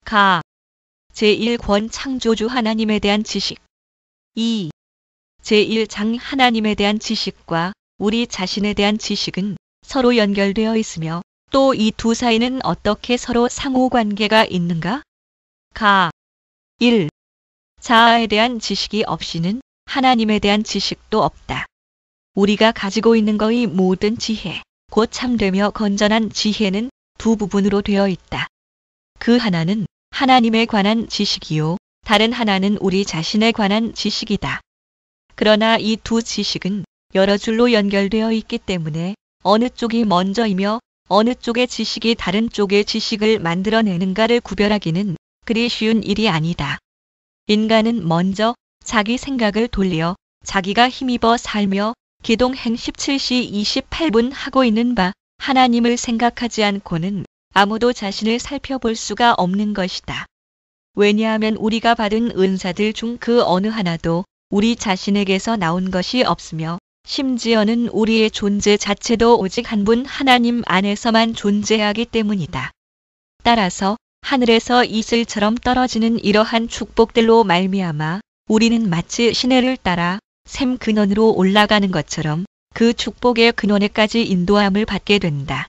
가. 제1권 창조주 하나님에 대한 지식. 2. 제1장 하나님에 대한 지식과 우리 자신에 대한 지식은 서로 연결되어 있으며 또 이 두 사이는 어떻게 서로 상호관계가 있는가? 가. 1. 자아에 대한 지식이 없이는 하나님에 대한 지식도 없다. 우리가 가지고 있는 거의 모든 지혜, 곧 참되며 건전한 지혜는 두 부분으로 되어 있다. 그 하나는 하나님에 관한 지식이요, 다른 하나는 우리 자신에 관한 지식이다. 그러나 이 두 지식은 여러 줄로 연결되어 있기 때문에 어느 쪽이 먼저이며 어느 쪽의 지식이 다른 쪽의 지식을 만들어내는가를 구별하기는 그리 쉬운 일이 아니다. 인간은 먼저 자기 생각을 돌려 자기가 힘입어 살며 기동행 17시 28분 하고 있는 바 하나님을 생각하지 않고는 아무도 자신을 살펴볼 수가 없는 것이다. 왜냐하면 우리가 받은 은사들 중 그 어느 하나도 우리 자신에게서 나온 것이 없으며 심지어는 우리의 존재 자체도 오직 한 분 하나님 안에서만 존재하기 때문이다. 따라서 하늘에서 이슬처럼 떨어지는 이러한 축복들로 말미암아 우리는 마치 시내를 따라 샘 근원으로 올라가는 것처럼 그 축복의 근원에까지 인도함을 받게 된다.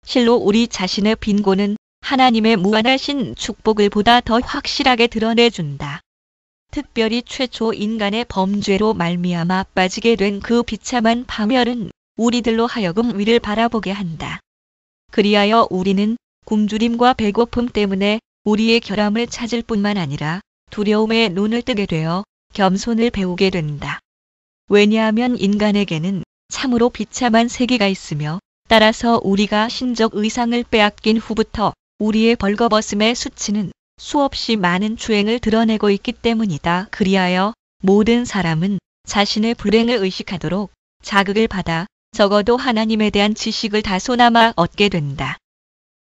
실로 우리 자신의 빈곤은 하나님의 무한하신 축복을 보다 더 확실하게 드러내준다. 특별히 최초 인간의 범죄로 말미암아 빠지게 된 그 비참한 파멸은 우리들로 하여금 위를 바라보게 한다. 그리하여 우리는 굶주림과 배고픔 때문에 우리의 결함을 찾을 뿐만 아니라 두려움에 눈을 뜨게 되어 겸손을 배우게 된다. 왜냐하면 인간에게는 참으로 비참한 세계가 있으며 따라서 우리가 신적 의상을 빼앗긴 후부터 우리의 벌거벗음의 수치는 수없이 많은 죄행을 드러내고 있기 때문이다. 그리하여 모든 사람은 자신의 불행을 의식하도록 자극을 받아 적어도 하나님에 대한 지식을 다소나마 얻게 된다.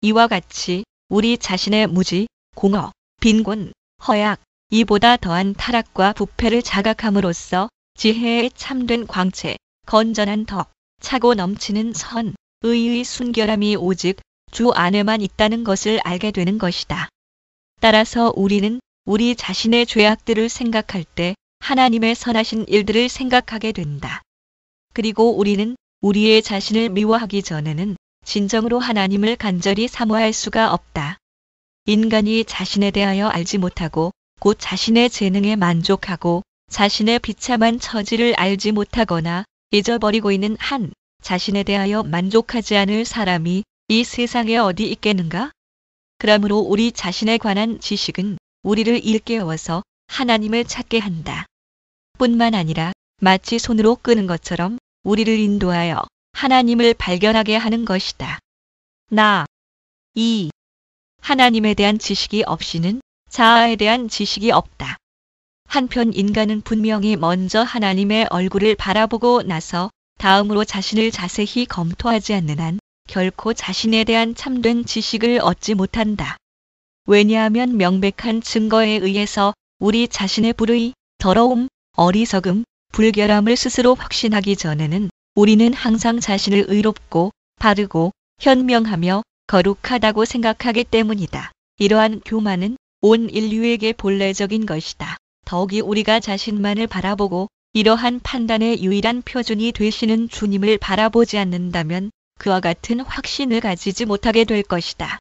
이와 같이 우리 자신의 무지, 공허, 빈곤, 허약, 이보다 더한 타락과 부패를 자각함으로써 지혜의 참된 광채, 건전한 덕, 차고 넘치는 선, 의의 순결함이 오직 주 안에만 있다는 것을 알게 되는 것이다. 따라서 우리는 우리 자신의 죄악들을 생각할 때 하나님의 선하신 일들을 생각하게 된다. 그리고 우리는 우리의 자신을 미워하기 전에는 진정으로 하나님을 간절히 사모할 수가 없다. 인간이 자신에 대하여 알지 못하고 곧 자신의 재능에 만족하고 자신의 비참한 처지를 알지 못하거나 잊어버리고 있는 한 자신에 대하여 만족하지 않을 사람이 이 세상에 어디 있겠는가? 그러므로 우리 자신에 관한 지식은 우리를 일깨워서 하나님을 찾게 한다. 뿐만 아니라 마치 손으로 끄는 것처럼 우리를 인도하여 하나님을 발견하게 하는 것이다. 2. 하나님에 대한 지식이 없이는 자아에 대한 지식이 없다. 한편 인간은 분명히 먼저 하나님의 얼굴을 바라보고 나서 다음으로 자신을 자세히 검토하지 않는 한 결코 자신에 대한 참된 지식을 얻지 못한다. 왜냐하면 명백한 증거에 의해서 우리 자신의 불의, 더러움, 어리석음, 불결함을 스스로 확신하기 전에는 우리는 항상 자신을 의롭고 바르고 현명하며 거룩하다고 생각하기 때문이다. 이러한 교만은 온 인류에게 본래적인 것이다. 더욱이 우리가 자신만을 바라보고 이러한 판단의 유일한 표준이 되시는 주님을 바라보지 않는다면 그와 같은 확신을 가지지 못하게 될 것이다.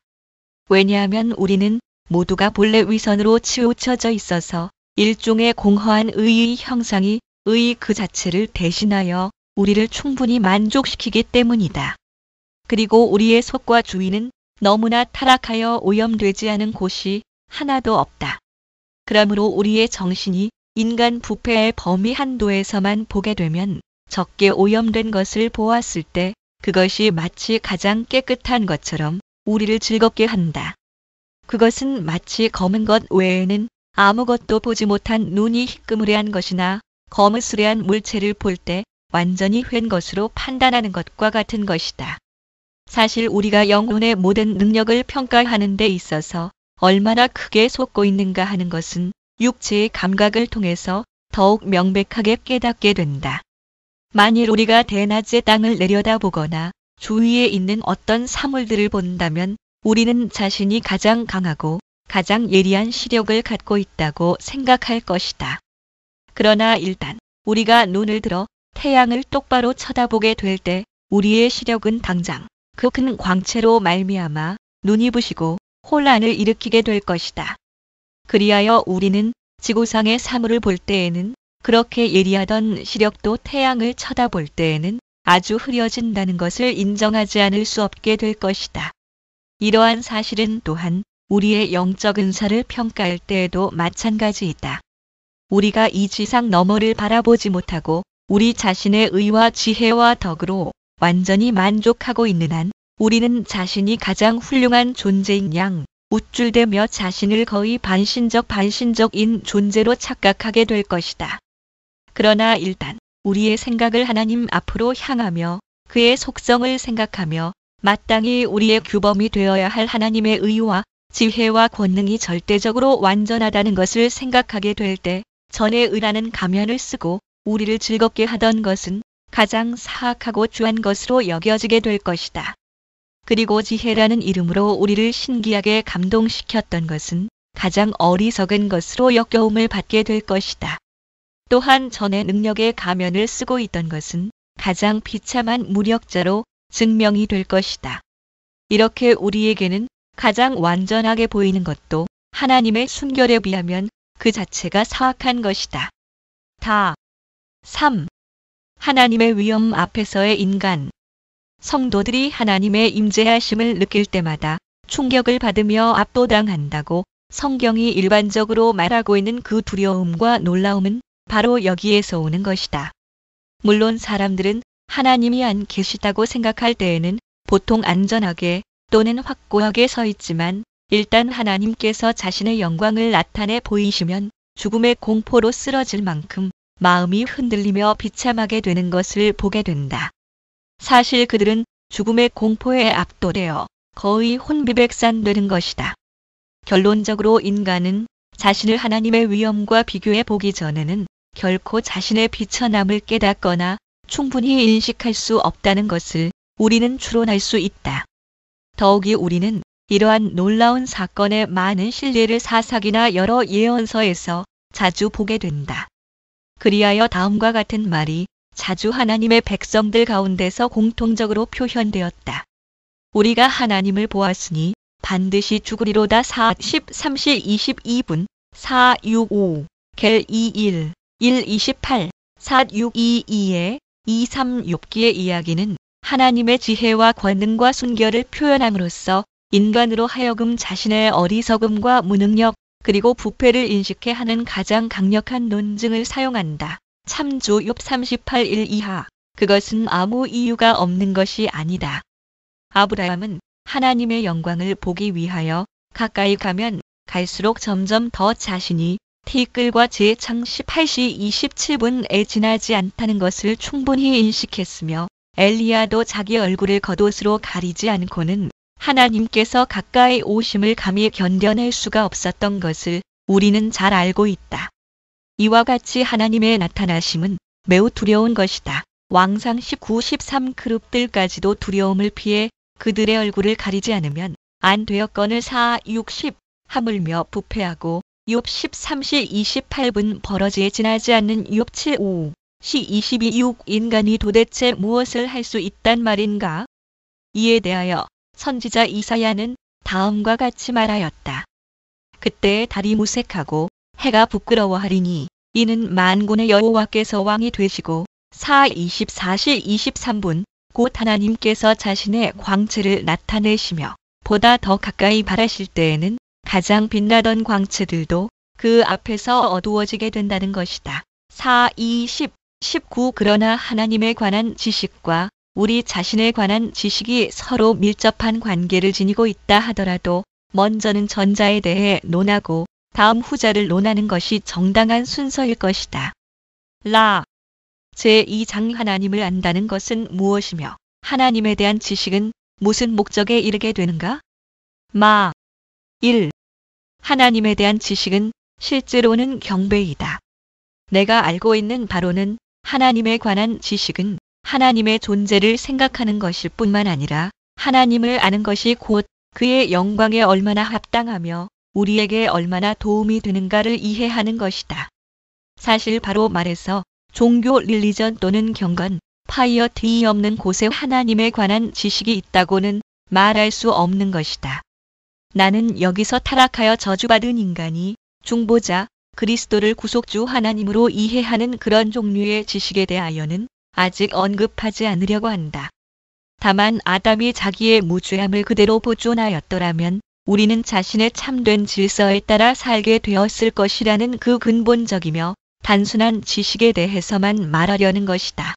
왜냐하면 우리는 모두가 본래 위선으로 치우쳐져 있어서 일종의 공허한 의의 형상이 의 그 자체를 대신하여 우리를 충분히 만족시키기 때문이다. 그리고 우리의 속과 주위는 너무나 타락하여 오염되지 않은 곳이 하나도 없다. 그러므로 우리의 정신이 인간 부패의 범위 한도에서만 보게 되면 적게 오염된 것을 보았을 때 그것이 마치 가장 깨끗한 것처럼 우리를 즐겁게 한다. 그것은 마치 검은 것 외에는 아무것도 보지 못한 눈이 희끄무레한 것이나 거무스레한 물체를 볼 때 완전히 휜 것으로 판단하는 것과 같은 것이다. 사실 우리가 영혼의 모든 능력을 평가하는 데 있어서 얼마나 크게 속고 있는가 하는 것은 육체의 감각을 통해서 더욱 명백하게 깨닫게 된다. 만일 우리가 대낮에 땅을 내려다보거나 주위에 있는 어떤 사물들을 본다면 우리는 자신이 가장 강하고 가장 예리한 시력을 갖고 있다고 생각할 것이다. 그러나 일단 우리가 눈을 들어 태양을 똑바로 쳐다보게 될 때 우리의 시력은 당장 그 큰 광채로 말미암아 눈이 부시고 혼란을 일으키게 될 것이다. 그리하여 우리는 지구상의 사물을 볼 때에는 그렇게 예리하던 시력도 태양을 쳐다볼 때에는 아주 흐려진다는 것을 인정하지 않을 수 없게 될 것이다. 이러한 사실은 또한 우리의 영적 은사를 평가할 때에도 마찬가지이다. 우리가 이 지상 너머를 바라보지 못하고 우리 자신의 의와 지혜와 덕으로 완전히 만족하고 있는 한 우리는 자신이 가장 훌륭한 존재인 양 우쭐대며 자신을 거의 반신적인 존재로 착각하게 될 것이다. 그러나 일단 우리의 생각을 하나님 앞으로 향하며 그의 속성을 생각하며 마땅히 우리의 규범이 되어야 할 하나님의 의와 지혜와 권능이 절대적으로 완전하다는 것을 생각하게 될 때 전에 의라는 가면을 쓰고 우리를 즐겁게 하던 것은 가장 사악하고 추한 것으로 여겨지게 될 것이다. 그리고 지혜라는 이름으로 우리를 신기하게 감동시켰던 것은 가장 어리석은 것으로 역겨움을 받게 될 것이다. 또한 전에 능력의 가면을 쓰고 있던 것은 가장 비참한 무력자로 증명이 될 것이다. 이렇게 우리에게는 가장 완전하게 보이는 것도 하나님의 순결에 비하면 그 자체가 사악한 것이다. 3. 하나님의 위엄 앞에서의 인간. 성도들이 하나님의 임재하심을 느낄 때마다 충격을 받으며 압도당한다고 성경이 일반적으로 말하고 있는 그 두려움과 놀라움은 바로 여기에서 오는 것이다. 물론 사람들은 하나님이 안 계시다고 생각할 때에는 보통 안전하게 또는 확고하게 서 있지만 일단 하나님께서 자신의 영광을 나타내 보이시면 죽음의 공포로 쓰러질 만큼 마음이 흔들리며 비참하게 되는 것을 보게 된다. 사실 그들은 죽음의 공포에 압도되어 거의 혼비백산되는 것이다. 결론적으로 인간은 자신을 하나님의 위엄과 비교해 보기 전에는 결코 자신의 비천함을 깨닫거나 충분히 인식할 수 없다는 것을 우리는 추론할 수 있다. 더욱이 우리는 이러한 놀라운 사건의 많은 실례를 사사기나 여러 예언서에서 자주 보게 된다. 그리하여 다음과 같은 말이 자주 하나님의 백성들 가운데서 공통적으로 표현되었다. 우리가 하나님을 보았으니 반드시 죽으리로다. 13시 22분 465 겔 21 128 4622의 236기의 이야기는 하나님의 지혜와 권능과 순결을 표현함으로써 인간으로 하여금 자신의 어리석음과 무능력 그리고 부패를 인식해 하는 가장 강력한 논증을 사용한다. 참조 욥 38일 이하. 그것은 아무 이유가 없는 것이 아니다. 아브라함은 하나님의 영광을 보기 위하여 가까이 가면 갈수록 점점 더 자신이 티끌과 재창 18시 27분에 지나지 않다는 것을 충분히 인식했으며 엘리야도 자기 얼굴을 겉옷으로 가리지 않고는 하나님께서 가까이 오심을 감히 견뎌낼 수가 없었던 것을 우리는 잘 알고 있다. 이와 같이 하나님의 나타나심은 매우 두려운 것이다. 왕상 19, 13 그룹들까지도 두려움을 피해 그들의 얼굴을 가리지 않으면 안 되었거늘 4, 60 하물며 부패하고 욥 13시 28분 버러지에 지나지 않는 욥 7, 5 시 22, 6 인간이 도대체 무엇을 할 수 있단 말인가? 이에 대하여 선지자 이사야는 다음과 같이 말하였다. 그때 달이 무색하고 해가 부끄러워하리니 이는 만군의 여호와께서 왕이 되시고 24시 23분 곧 하나님께서 자신의 광채를 나타내시며 보다 더 가까이 바라실 때에는 가장 빛나던 광채들도 그 앞에서 어두워지게 된다는 것이다. 19 그러나 하나님에 관한 지식과 우리 자신에 관한 지식이 서로 밀접한 관계를 지니고 있다 하더라도 먼저는 전자에 대해 논하고 다음 후자를 논하는 것이 정당한 순서일 것이다. 제2장 하나님을 안다는 것은 무엇이며 하나님에 대한 지식은 무슨 목적에 이르게 되는가? 1. 하나님에 대한 지식은 실제로는 경배이다. 내가 알고 있는 바로는 하나님에 관한 지식은 하나님의 존재를 생각하는 것일 뿐만 아니라 하나님을 아는 것이 곧 그의 영광에 얼마나 합당하며 우리에게 얼마나 도움이 되는가를 이해하는 것이다. 사실 바로 말해서 종교 릴리전 또는 경건, 파이어티 없는 곳에 하나님에 관한 지식이 있다고는 말할 수 없는 것이다. 나는 여기서 타락하여 저주받은 인간이 중보자, 그리스도를 구속주 하나님으로 이해하는 그런 종류의 지식에 대하여는 아직 언급하지 않으려고 한다. 다만 아담이 자기의 무죄함을 그대로 보존하였더라면 우리는 자신의 참된 질서에 따라 살게 되었을 것이라는 그 근본적이며 단순한 지식에 대해서만 말하려는 것이다.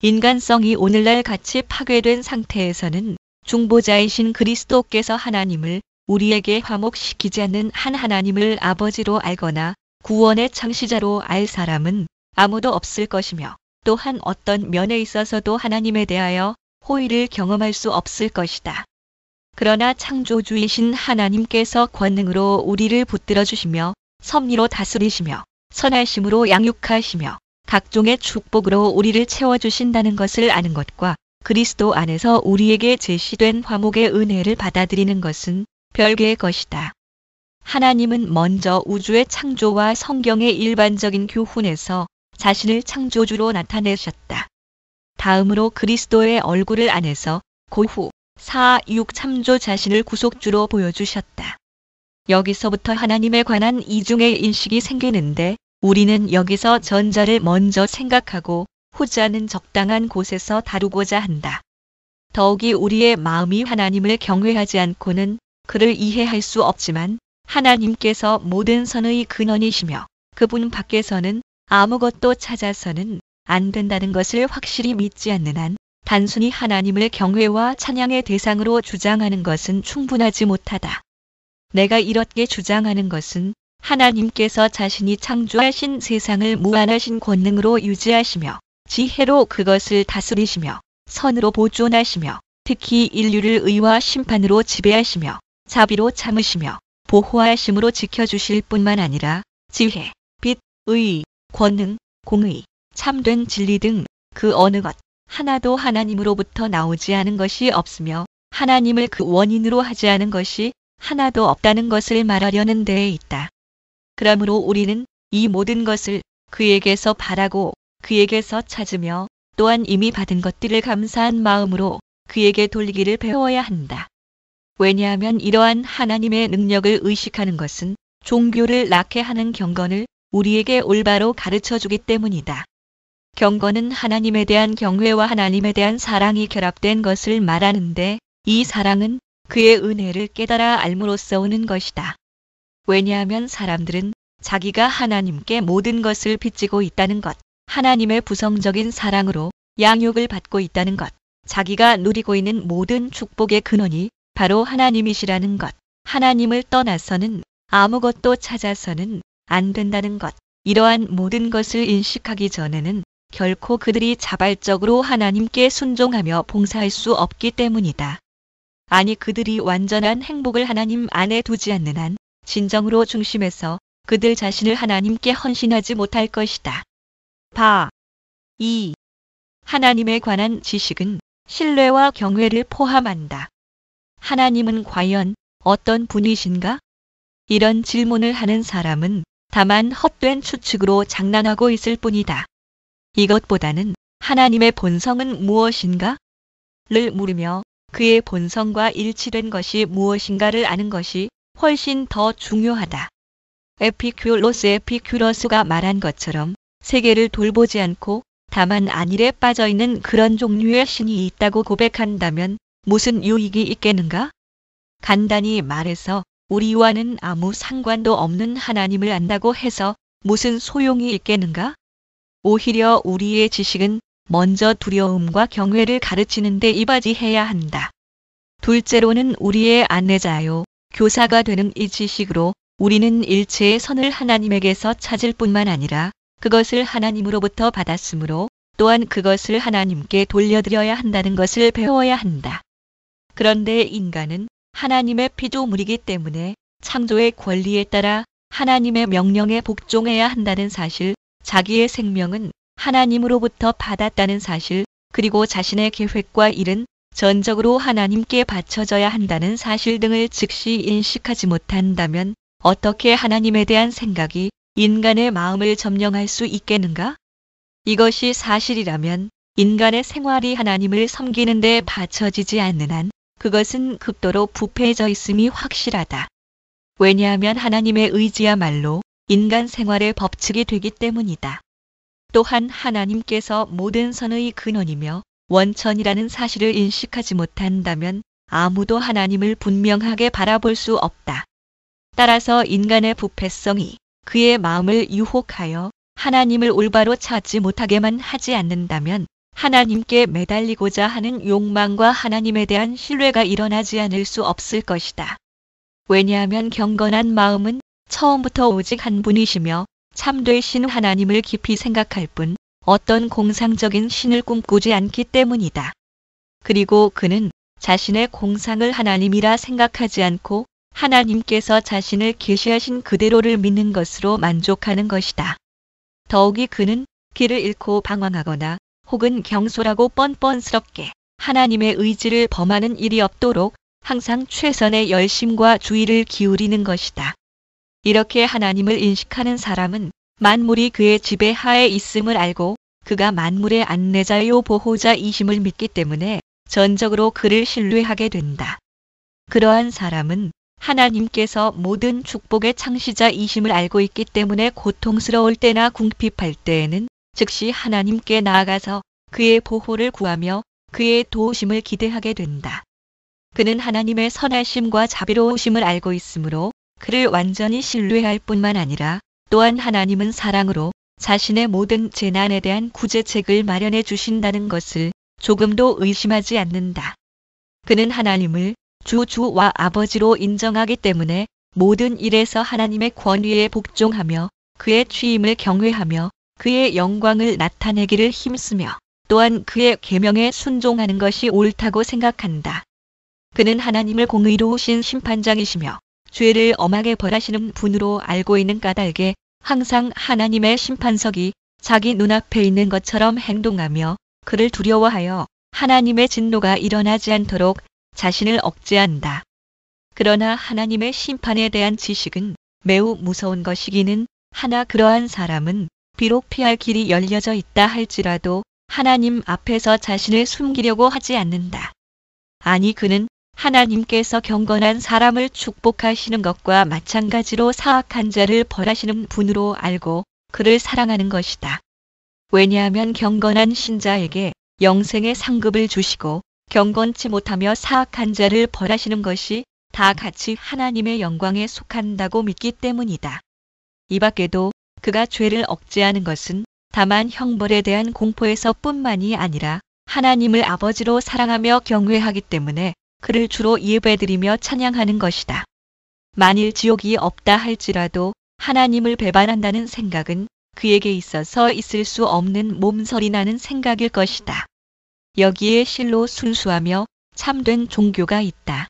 인간성이 오늘날 같이 파괴된 상태에서는 중보자이신 그리스도께서 하나님을 우리에게 화목시키지 않는 한 하나님을 아버지로 알거나 구원의 창시자로 알 사람은 아무도 없을 것이며 또한 어떤 면에 있어서도 하나님에 대하여 호의를 경험할 수 없을 것이다. 그러나 창조주이신 하나님께서 권능으로 우리를 붙들어 주시며 섭리로 다스리시며 선하심으로 양육하시며 각종의 축복으로 우리를 채워주신다는 것을 아는 것과 그리스도 안에서 우리에게 제시된 화목의 은혜를 받아들이는 것은 별개의 것이다. 하나님은 먼저 우주의 창조와 성경의 일반적인 교훈에서 자신을 창조주로 나타내셨다. 다음으로 그리스도의 얼굴을 안에서 고후 4, 6 참조 자신을 구속주로 보여주셨다. 여기서부터 하나님에 관한 이중의 인식이 생기는데 우리는 여기서 전자를 먼저 생각하고 후자는 적당한 곳에서 다루고자 한다. 더욱이 우리의 마음이 하나님을 경외하지 않고는 그를 이해할 수 없지만 하나님께서 모든 선의 근원이시며 그분 밖에서는 아무것도 찾아서는 안 된다는 것을 확실히 믿지 않는 한 단순히 하나님을 경외와 찬양의 대상으로 주장하는 것은 충분하지 못하다. 내가 이렇게 주장하는 것은 하나님께서 자신이 창조하신 세상을 무한하신 권능으로 유지하시며 지혜로 그것을 다스리시며 선으로 보존하시며 특히 인류를 의와 심판으로 지배하시며 자비로 참으시며 보호하심으로 지켜주실 뿐만 아니라 지혜, 빛, 의, 권능, 공의, 참된 진리 등 그 어느 것 하나도 하나님으로부터 나오지 않은 것이 없으며 하나님을 그 원인으로 하지 않은 것이 하나도 없다는 것을 말하려는 데에 있다. 그러므로 우리는 이 모든 것을 그에게서 바라고 그에게서 찾으며 또한 이미 받은 것들을 감사한 마음으로 그에게 돌리기를 배워야 한다. 왜냐하면 이러한 하나님의 능력을 의식하는 것은 종교를 낳게 하는 경건을 우리에게 올바로 가르쳐주기 때문이다. 경건은 하나님에 대한 경외와 하나님에 대한 사랑이 결합된 것을 말하는데 이 사랑은 그의 은혜를 깨달아 알므로써 오는 것이다. 왜냐하면 사람들은 자기가 하나님께 모든 것을 빚지고 있다는 것, 하나님의 부성적인 사랑으로 양육을 받고 있다는 것, 자기가 누리고 있는 모든 축복의 근원이 바로 하나님이시라는 것, 하나님을 떠나서는 아무것도 찾아서는 안 된다는 것, 이러한 모든 것을 인식하기 전에는 결코 그들이 자발적으로 하나님께 순종하며 봉사할 수 없기 때문이다. 아니 그들이 완전한 행복을 하나님 안에 두지 않는 한 진정으로 중심에서 그들 자신을 하나님께 헌신하지 못할 것이다. 2. 하나님에 관한 지식은 신뢰와 경외를 포함한다. 하나님은 과연 어떤 분이신가? 이런 질문을 하는 사람은 다만 헛된 추측으로 장난하고 있을 뿐이다. 이것보다는 하나님의 본성은 무엇인가? 를 물으며 그의 본성과 일치된 것이 무엇인가를 아는 것이 훨씬 더 중요하다. 에피큐러스가 말한 것처럼 세계를 돌보지 않고 다만 안일에 빠져있는 그런 종류의 신이 있다고 고백한다면 무슨 유익이 있겠는가? 간단히 말해서 우리와는 아무 상관도 없는 하나님을 안다고 해서 무슨 소용이 있겠는가? 오히려 우리의 지식은 먼저 두려움과 경외를 가르치는 데 이바지해야 한다. 둘째로는 우리의 안내자요, 교사가 되는 이 지식으로 우리는 일체의 선을 하나님에게서 찾을 뿐만 아니라 그것을 하나님으로부터 받았으므로 또한 그것을 하나님께 돌려드려야 한다는 것을 배워야 한다. 그런데 인간은 하나님의 피조물이기 때문에 창조의 권리에 따라 하나님의 명령에 복종해야 한다는 사실, 자기의 생명은 하나님으로부터 받았다는 사실, 그리고 자신의 계획과 일은 전적으로 하나님께 바쳐져야 한다는 사실 등을 즉시 인식하지 못한다면 어떻게 하나님에 대한 생각이 인간의 마음을 점령할 수 있겠는가? 이것이 사실이라면 인간의 생활이 하나님을 섬기는 데 바쳐지지 않는 한 그것은 극도로 부패해져 있음이 확실하다. 왜냐하면 하나님의 의지야말로 인간 생활의 법칙이 되기 때문이다. 또한 하나님께서 모든 선의 근원이며 원천이라는 사실을 인식하지 못한다면 아무도 하나님을 분명하게 바라볼 수 없다. 따라서 인간의 부패성이 그의 마음을 유혹하여 하나님을 올바로 찾지 못하게만 하지 않는다면 하나님께 매달리고자 하는 욕망과 하나님에 대한 신뢰가 일어나지 않을 수 없을 것이다. 왜냐하면 경건한 마음은 처음부터 오직 한 분이시며 참되신 하나님을 깊이 생각할 뿐 어떤 공상적인 신을 꿈꾸지 않기 때문이다. 그리고 그는 자신의 공상을 하나님이라 생각하지 않고 하나님께서 자신을 계시하신 그대로를 믿는 것으로 만족하는 것이다. 더욱이 그는 길을 잃고 방황하거나 혹은 경솔하고 뻔뻔스럽게 하나님의 의지를 범하는 일이 없도록 항상 최선의 열심과 주의를 기울이는 것이다. 이렇게 하나님을 인식하는 사람은 만물이 그의 지배하에 있음을 알고 그가 만물의 안내자요 보호자이심을 믿기 때문에 전적으로 그를 신뢰하게 된다. 그러한 사람은 하나님께서 모든 축복의 창시자이심을 알고 있기 때문에 고통스러울 때나 궁핍할 때에는 즉시 하나님께 나아가서 그의 보호를 구하며 그의 도우심을 기대하게 된다. 그는 하나님의 선하심과 자비로우심을 알고 있으므로 그를 완전히 신뢰할 뿐만 아니라 또한 하나님은 사랑으로 자신의 모든 재난에 대한 구제책을 마련해 주신다는 것을 조금도 의심하지 않는다. 그는 하나님을 주와 아버지로 인정하기 때문에 모든 일에서 하나님의 권위에 복종하며 그의 취임을 경외하며 그의 영광을 나타내기를 힘쓰며 또한 그의 계명에 순종하는 것이 옳다고 생각한다. 그는 하나님을 공의로우신 심판장이시며 죄를 엄하게 벌하시는 분으로 알고 있는 까닭에 항상 하나님의 심판석이 자기 눈앞에 있는 것처럼 행동하며 그를 두려워하여 하나님의 진노가 일어나지 않도록 자신을 억제한다. 그러나 하나님의 심판에 대한 지식은 매우 무서운 것이기는 하나 그러한 사람은 비록 피할 길이 열려져 있다 할지라도 하나님 앞에서 자신을 숨기려고 하지 않는다. 아니 그는 하나님께서 경건한 사람을 축복하시는 것과 마찬가지로 사악한 자를 벌하시는 분으로 알고 그를 사랑하는 것이다. 왜냐하면 경건한 신자에게 영생의 상급을 주시고 경건치 못하며 사악한 자를 벌하시는 것이 다 같이 하나님의 영광에 속한다고 믿기 때문이다. 이 밖에도 그가 죄를 억제하는 것은 다만 형벌에 대한 공포에서 뿐만이 아니라 하나님을 아버지로 사랑하며 경외하기 때문에 그를 주로 예배드리며 찬양하는 것이다. 만일 지옥이 없다 할지라도 하나님을 배반한다는 생각은 그에게 있어서 있을 수 없는 몸서리 나는 생각일 것이다. 여기에 실로 순수하며 참된 종교가 있다.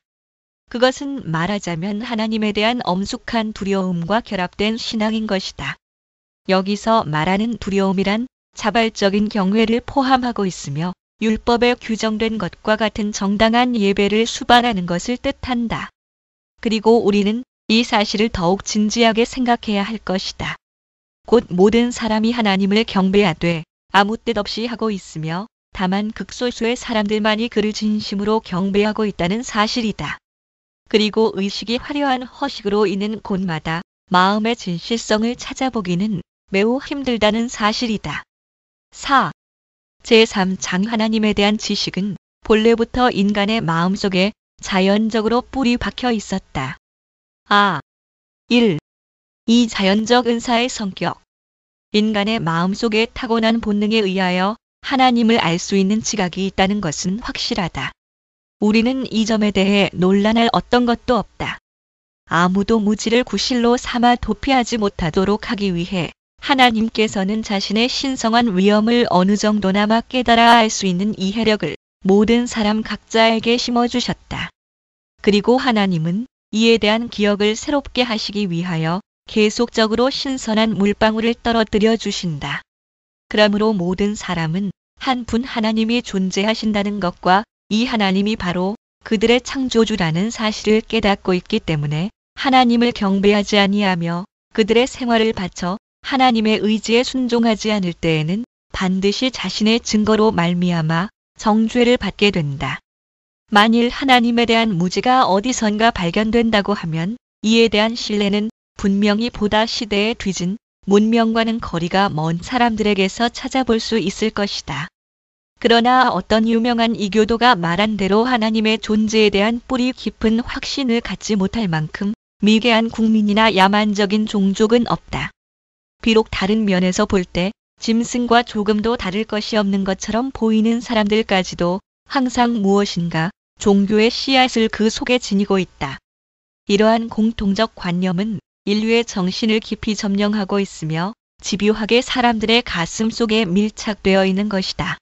그것은 말하자면 하나님에 대한 엄숙한 두려움과 결합된 신앙인 것이다. 여기서 말하는 두려움이란 자발적인 경외를 포함하고 있으며 율법에 규정된 것과 같은 정당한 예배를 수반하는 것을 뜻한다. 그리고 우리는 이 사실을 더욱 진지하게 생각해야 할 것이다. 곧 모든 사람이 하나님을 경배하되 아무 뜻 없이 하고 있으며 다만 극소수의 사람들만이 그를 진심으로 경배하고 있다는 사실이다. 그리고 의식이 화려한 허식으로 있는 곳마다 마음의 진실성을 찾아보기는 매우 힘들다는 사실이다. 4. 제3장 하나님에 대한 지식은 본래부터 인간의 마음속에 자연적으로 뿌리 박혀 있었다. 1. 이 자연적 은사의 성격. 인간의 마음속에 타고난 본능에 의하여 하나님을 알 수 있는 지각이 있다는 것은 확실하다. 우리는 이 점에 대해 논란할 어떤 것도 없다. 아무도 무지를 구실로 삼아 도피하지 못하도록 하기 위해 하나님께서는 자신의 신성한 위엄을 어느 정도나마 깨달아 알 수 있는 이해력을 모든 사람 각자에게 심어주셨다. 그리고 하나님은 이에 대한 기억을 새롭게 하시기 위하여 계속적으로 신선한 물방울을 떨어뜨려 주신다. 그러므로 모든 사람은 한 분 하나님이 존재하신다는 것과 이 하나님이 바로 그들의 창조주라는 사실을 깨닫고 있기 때문에 하나님을 경배하지 아니하며 그들의 생활을 바쳐 하나님의 의지에 순종하지 않을 때에는 반드시 자신의 증거로 말미암아 정죄를 받게 된다. 만일 하나님에 대한 무지가 어디선가 발견된다고 하면 이에 대한 신뢰는 분명히 보다 시대에 뒤진 문명과는 거리가 먼 사람들에게서 찾아볼 수 있을 것이다. 그러나 어떤 유명한 이교도가 말한 대로 하나님의 존재에 대한 뿌리 깊은 확신을 갖지 못할 만큼 미개한 국민이나 야만적인 종족은 없다. 비록 다른 면에서 볼 때 짐승과 조금도 다를 것이 없는 것처럼 보이는 사람들까지도 항상 무엇인가 종교의 씨앗을 그 속에 지니고 있다. 이러한 공통적 관념은 인류의 정신을 깊이 점령하고 있으며 집요하게 사람들의 가슴 속에 밀착되어 있는 것이다.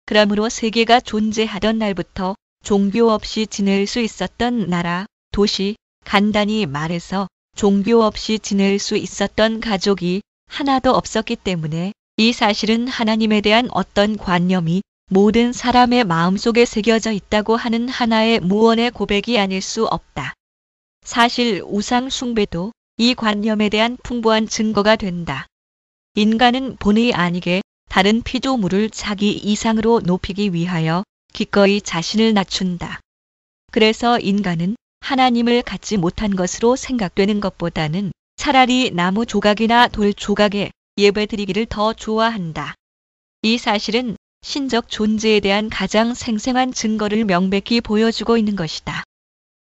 그러므로 세계가 존재하던 날부터 종교 없이 지낼 수 있었던 나라, 도시, 간단히 말해서 종교 없이 지낼 수 있었던 가족이 하나도 없었기 때문에 이 사실은 하나님에 대한 어떤 관념이 모든 사람의 마음속에 새겨져 있다고 하는 하나의 무언의 고백이 아닐 수 없다. 사실 우상 숭배도 이 관념에 대한 풍부한 증거가 된다. 인간은 본의 아니게 다른 피조물을 자기 이상으로 높이기 위하여 기꺼이 자신을 낮춘다. 그래서 인간은 하나님을 갖지 못한 것으로 생각되는 것보다는 차라리 나무 조각이나 돌 조각에 예배드리기를 더 좋아한다. 이 사실은 신적 존재에 대한 가장 생생한 증거를 명백히 보여주고 있는 것이다.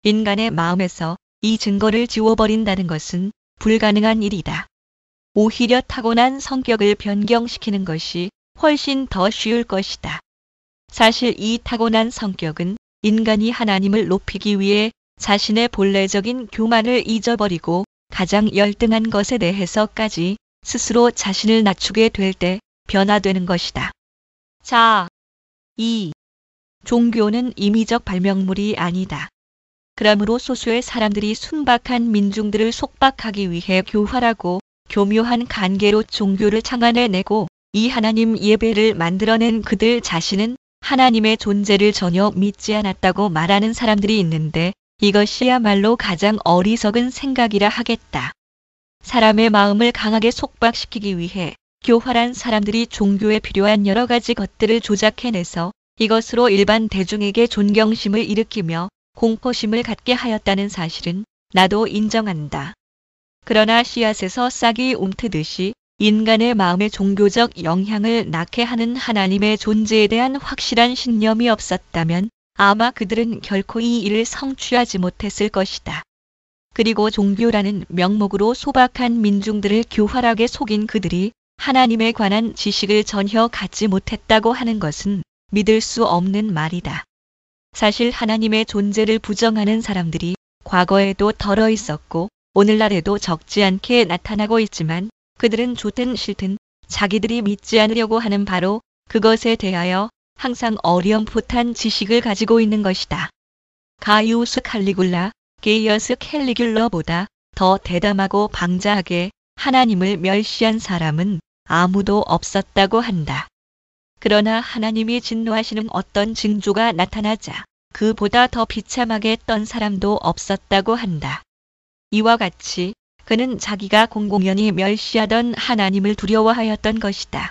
인간의 마음에서 이 증거를 지워버린다는 것은 불가능한 일이다. 오히려 타고난 성격을 변경시키는 것이 훨씬 더 쉬울 것이다. 사실 이 타고난 성격은 인간이 하나님을 높이기 위해 자신의 본래적인 교만을 잊어버리고 가장 열등한 것에 대해서까지 스스로 자신을 낮추게 될 때 변화되는 것이다. 자, 2. 종교는 임의적 발명물이 아니다. 그러므로 소수의 사람들이 순박한 민중들을 속박하기 위해 교활하고 교묘한 관계로 종교를 창안해내고 이 하나님 예배를 만들어낸 그들 자신은 하나님의 존재를 전혀 믿지 않았다고 말하는 사람들이 있는데 이것이야말로 가장 어리석은 생각이라 하겠다. 사람의 마음을 강하게 속박시키기 위해 교활한 사람들이 종교에 필요한 여러 가지 것들을 조작해내서 이것으로 일반 대중에게 존경심을 일으키며 공포심을 갖게 하였다는 사실은 나도 인정한다. 그러나 씨앗에서 싹이 움트듯이 인간의 마음에 종교적 영향을 낳게 하는 하나님의 존재에 대한 확실한 신념이 없었다면 아마 그들은 결코 이 일을 성취하지 못했을 것이다. 그리고 종교라는 명목으로 소박한 민중들을 교활하게 속인 그들이 하나님에 관한 지식을 전혀 갖지 못했다고 하는 것은 믿을 수 없는 말이다. 사실 하나님의 존재를 부정하는 사람들이 과거에도 덜어 있었고 오늘날에도 적지 않게 나타나고 있지만 그들은 좋든 싫든 자기들이 믿지 않으려고 하는 바로 그것에 대하여 항상 어렴풋한 지식을 가지고 있는 것이다. 가이우스 칼리굴라, 게이어스 캘리귤러보다 더 대담하고 방자하게 하나님을 멸시한 사람은 아무도 없었다고 한다. 그러나 하나님이 진노하시는 어떤 징조가 나타나자 그보다 더 비참하게 떤 사람도 없었다고 한다. 이와 같이 그는 자기가 공공연히 멸시하던 하나님을 두려워하였던 것이다.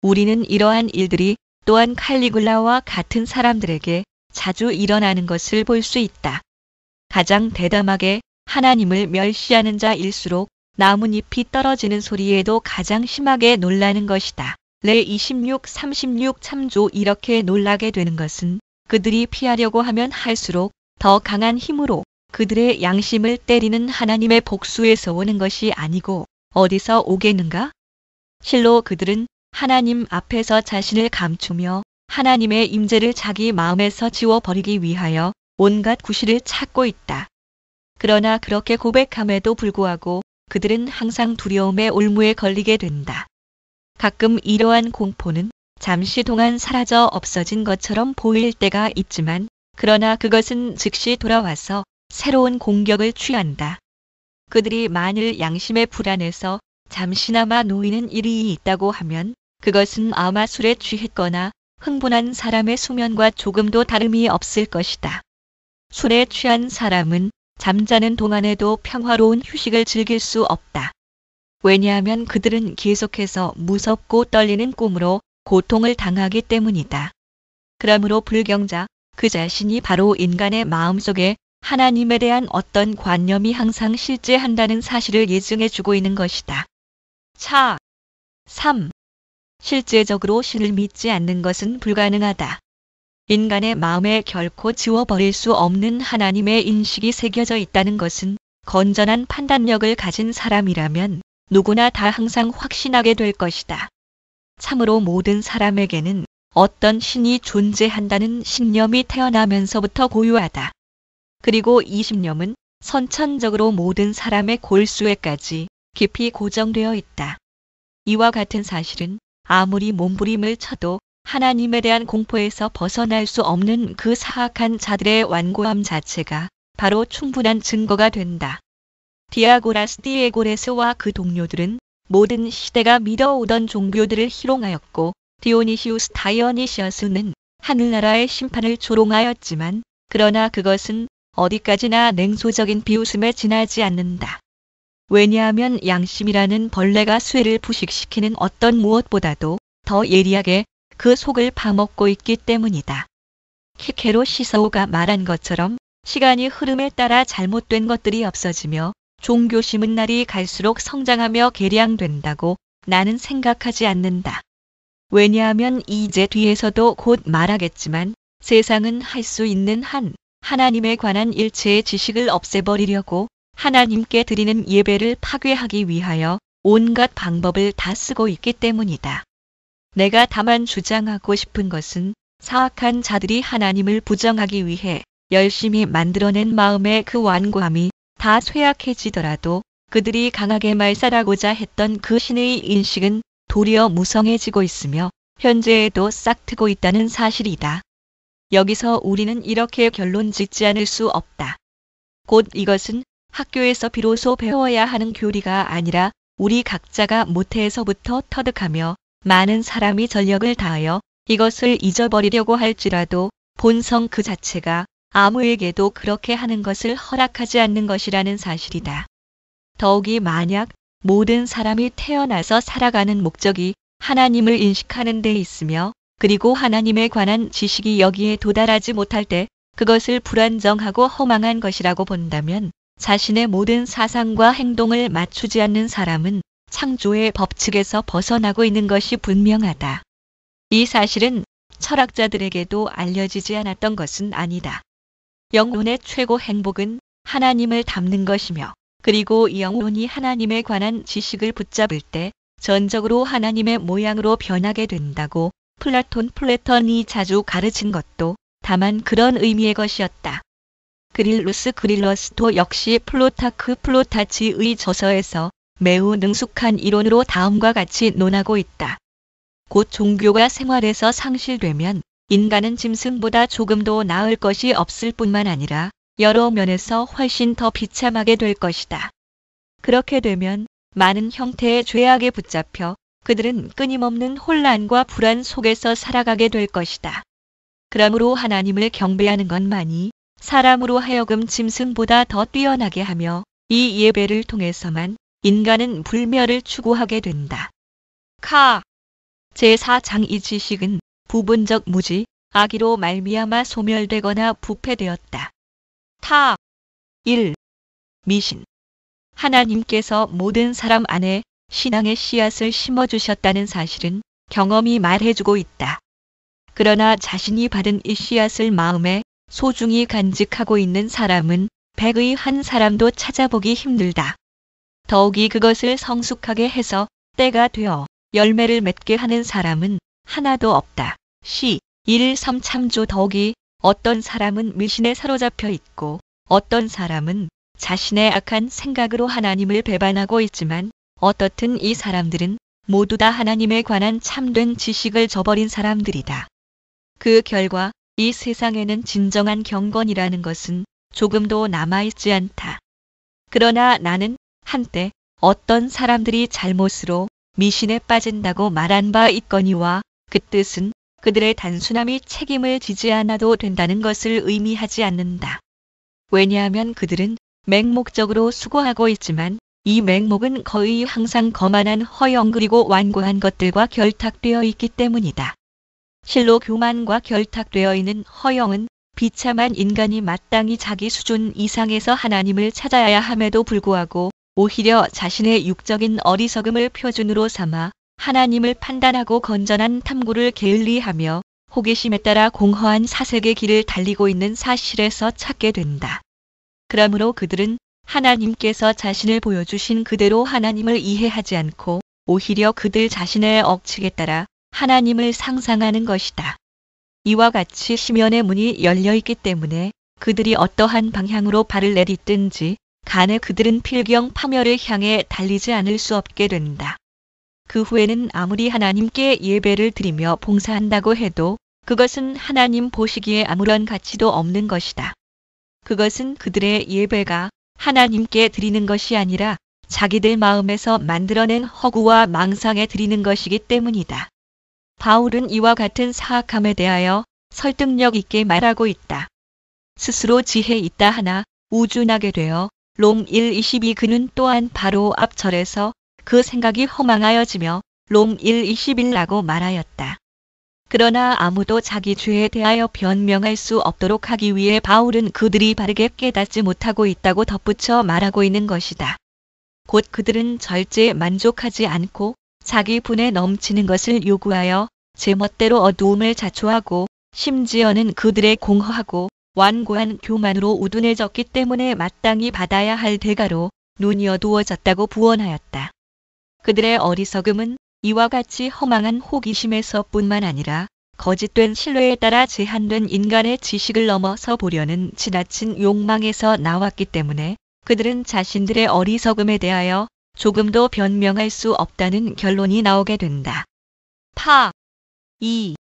우리는 이러한 일들이 또한 칼리굴라와 같은 사람들에게 자주 일어나는 것을 볼 수 있다. 가장 대담하게 하나님을 멸시하는 자일수록 나뭇잎이 떨어지는 소리에도 가장 심하게 놀라는 것이다. 레 26, 36 참조. 이렇게 놀라게 되는 것은 그들이 피하려고 하면 할수록 더 강한 힘으로 그들의 양심을 때리는 하나님의 복수에서 오는 것이 아니고 어디서 오겠는가? 실로 그들은 하나님 앞에서 자신을 감추며 하나님의 임재를 자기 마음에서 지워버리기 위하여 온갖 구실을 찾고 있다. 그러나 그렇게 고백함에도 불구하고 그들은 항상 두려움의 올무에 걸리게 된다. 가끔 이러한 공포는 잠시 동안 사라져 없어진 것처럼 보일 때가 있지만 그러나 그것은 즉시 돌아와서 새로운 공격을 취한다. 그들이 만일 양심의 불안에서 잠시나마 놓이는 일이 있다고 하면 그것은 아마 술에 취했거나 흥분한 사람의 수면과 조금도 다름이 없을 것이다. 술에 취한 사람은 잠자는 동안에도 평화로운 휴식을 즐길 수 없다. 왜냐하면 그들은 계속해서 무섭고 떨리는 꿈으로 고통을 당하기 때문이다. 그러므로 불경자, 그 자신이 바로 인간의 마음속에 하나님에 대한 어떤 관념이 항상 실제한다는 사실을 예증해주고 있는 것이다. 3. 실제적으로 신을 믿지 않는 것은 불가능하다. 인간의 마음에 결코 지워버릴 수 없는 하나님의 인식이 새겨져 있다는 것은 건전한 판단력을 가진 사람이라면 누구나 다 항상 확신하게 될 것이다. 참으로 모든 사람에게는 어떤 신이 존재한다는 신념이 태어나면서부터 고유하다. 그리고 이 신념은 선천적으로 모든 사람의 골수에까지 깊이 고정되어 있다. 이와 같은 사실은 아무리 몸부림을 쳐도 하나님에 대한 공포에서 벗어날 수 없는 그 사악한 자들의 완고함 자체가 바로 충분한 증거가 된다. 디아고라스 디에고레스와 그 동료들은 모든 시대가 믿어오던 종교들을 희롱하였고 디오니시우스 다이오니시어스는 하늘나라의 심판을 조롱하였지만 그러나 그것은 어디까지나 냉소적인 비웃음에 지나지 않는다. 왜냐하면 양심이라는 벌레가 쇠를 부식시키는 어떤 무엇보다도 더 예리하게 그 속을 파먹고 있기 때문이다. 키케로 시서오가 말한 것처럼 시간이 흐름에 따라 잘못된 것들이 없어지며 종교심은 날이 갈수록 성장하며 개량된다고 나는 생각하지 않는다. 왜냐하면 이제 뒤에서도 곧 말하겠지만 세상은 할 수 있는 한 하나님에 관한 일체의 지식을 없애버리려고 하나님께 드리는 예배를 파괴하기 위하여 온갖 방법을 다 쓰고 있기 때문이다. 내가 다만 주장하고 싶은 것은 사악한 자들이 하나님을 부정하기 위해 열심히 만들어낸 마음의 그 완고함이 다 쇠약해지더라도 그들이 강하게 말살하고자 했던 그 신의 인식은 도리어 무성해지고 있으며 현재에도 싹트고 있다는 사실이다. 여기서 우리는 이렇게 결론 짓지 않을 수 없다. 곧 이것은 학교에서 비로소 배워야 하는 교리가 아니라 우리 각자가 모태에서부터 터득하며 많은 사람이 전력을 다하여 이것을 잊어버리려고 할지라도 본성 그 자체가 아무에게도 그렇게 하는 것을 허락하지 않는 것이라는 사실이다. 더욱이 만약 모든 사람이 태어나서 살아가는 목적이 하나님을 인식하는 데 있으며 그리고 하나님에 관한 지식이 여기에 도달하지 못할 때 그것을 불안정하고 허망한 것이라고 본다면 자신의 모든 사상과 행동을 맞추지 않는 사람은 창조의 법칙에서 벗어나고 있는 것이 분명하다. 이 사실은 철학자들에게도 알려지지 않았던 것은 아니다. 영혼의 최고 행복은 하나님을 닮는 것이며 그리고 이 영혼이 하나님에 관한 지식을 붙잡을 때 전적으로 하나님의 모양으로 변하게 된다고 플라톤이 자주 가르친 것도 다만 그런 의미의 것이었다. 그릴러스도 역시 플로타치의 저서에서 매우 능숙한 이론으로 다음과 같이 논하고 있다. 곧 종교가 생활에서 상실되면 인간은 짐승보다 조금도 나을 것이 없을 뿐만 아니라 여러 면에서 훨씬 더 비참하게 될 것이다. 그렇게 되면 많은 형태의 죄악에 붙잡혀 그들은 끊임없는 혼란과 불안 속에서 살아가게 될 것이다. 그러므로 하나님을 경배하는 것만이 사람으로 하여금 짐승보다 더 뛰어나게 하며 이 예배를 통해서만 인간은 불멸을 추구하게 된다. 제4장 이 지식은 부분적 무지, 악의로 말미암아 소멸되거나 부패되었다. 1. 미신. 하나님께서 모든 사람 안에 신앙의 씨앗을 심어주셨다는 사실은 경험이 말해주고 있다. 그러나 자신이 받은 이 씨앗을 마음에 소중히 간직하고 있는 사람은 100의 한 사람도 찾아보기 힘들다. 더욱이 그것을 성숙하게 해서 때가 되어 열매를 맺게 하는 사람은 하나도 없다. 1.3 참조. 더욱이 어떤 사람은 미신에 사로잡혀 있고 어떤 사람은 자신의 악한 생각으로 하나님을 배반하고 있지만 어떻든 이 사람들은 모두 다 하나님에 관한 참된 지식을 저버린 사람들이다. 그 결과 이 세상에는 진정한 경건이라는 것은 조금도 남아있지 않다. 그러나 나는 한때 어떤 사람들이 잘못으로 미신에 빠진다고 말한 바 있거니와 그 뜻은 그들의 단순함이 책임을 지지 않아도 된다는 것을 의미하지 않는다. 왜냐하면 그들은 맹목적으로 수고하고 있지만 이 맹목은 거의 항상 거만한 허영 그리고 완고한 것들과 결탁되어 있기 때문이다. 실로 교만과 결탁되어 있는 허영은 비참한 인간이 마땅히 자기 수준 이상에서 하나님을 찾아야 함에도 불구하고 오히려 자신의 육적인 어리석음을 표준으로 삼아 하나님을 판단하고 건전한 탐구를 게을리하며 호기심에 따라 공허한 사색의 길을 달리고 있는 사실에서 찾게 된다. 그러므로 그들은 하나님께서 자신을 보여주신 그대로 하나님을 이해하지 않고 오히려 그들 자신의 억측에 따라 하나님을 상상하는 것이다. 이와 같이 심연의 문이 열려있기 때문에 그들이 어떠한 방향으로 발을 내딛든지 간에 그들은 필경 파멸을 향해 달리지 않을 수 없게 된다. 그 후에는 아무리 하나님께 예배를 드리며 봉사한다고 해도 그것은 하나님 보시기에 아무런 가치도 없는 것이다. 그것은 그들의 예배가 하나님께 드리는 것이 아니라 자기들 마음에서 만들어낸 허구와 망상에 드리는 것이기 때문이다. 바울은 이와 같은 사악함에 대하여 설득력 있게 말하고 있다. 스스로 지혜 있다 하나 우준하게 되어 롬 1:22 그는 또한 바로 앞 절에서 그 생각이 허망하여지며 롬 1:21라고 말하였다. 그러나 아무도 자기 죄에 대하여 변명할 수 없도록 하기 위해 바울은 그들이 바르게 깨닫지 못하고 있다고 덧붙여 말하고 있는 것이다. 곧 그들은 절제 만족하지 않고 자기 분에 넘치는 것을 요구하여 제멋대로 어두움을 자초하고 심지어는 그들의 공허하고 완고한 교만으로 우둔해졌기 때문에 마땅히 받아야 할 대가로 눈이 어두워졌다고 부언하였다. 그들의 어리석음은 이와 같이 허망한 호기심에서 뿐만 아니라 거짓된 신뢰에 따라 제한된 인간의 지식을 넘어서 보려는 지나친 욕망에서 나왔기 때문에 그들은 자신들의 어리석음에 대하여 조금도 변명할 수 없다는 결론이 나오게 된다. 2.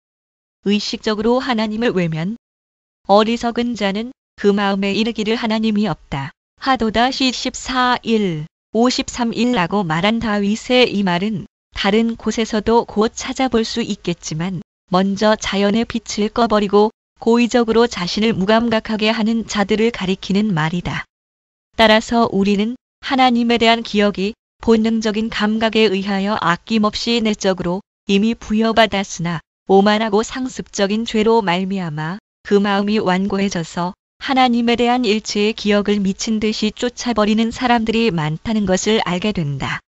의식적으로 하나님을 외면. 어리석은 자는 그 마음에 이르기를 하나님이 없다. 하도다 시14일 53일라고 말한 다윗의 이 말은 다른 곳에서도 곧 찾아볼 수 있겠지만 먼저 자연의 빛을 꺼버리고 고의적으로 자신을 무감각하게 하는 자들을 가리키는 말이다. 따라서 우리는 하나님에 대한 기억이 본능적인 감각에 의하여 아낌없이 내적으로 이미 부여받았으나 오만하고 상습적인 죄로 말미암아 그 마음이 완고해져서 하나님에 대한 일체의 기억을 미친 듯이 쫓아버리는 사람들이 많다는 것을 알게 된다.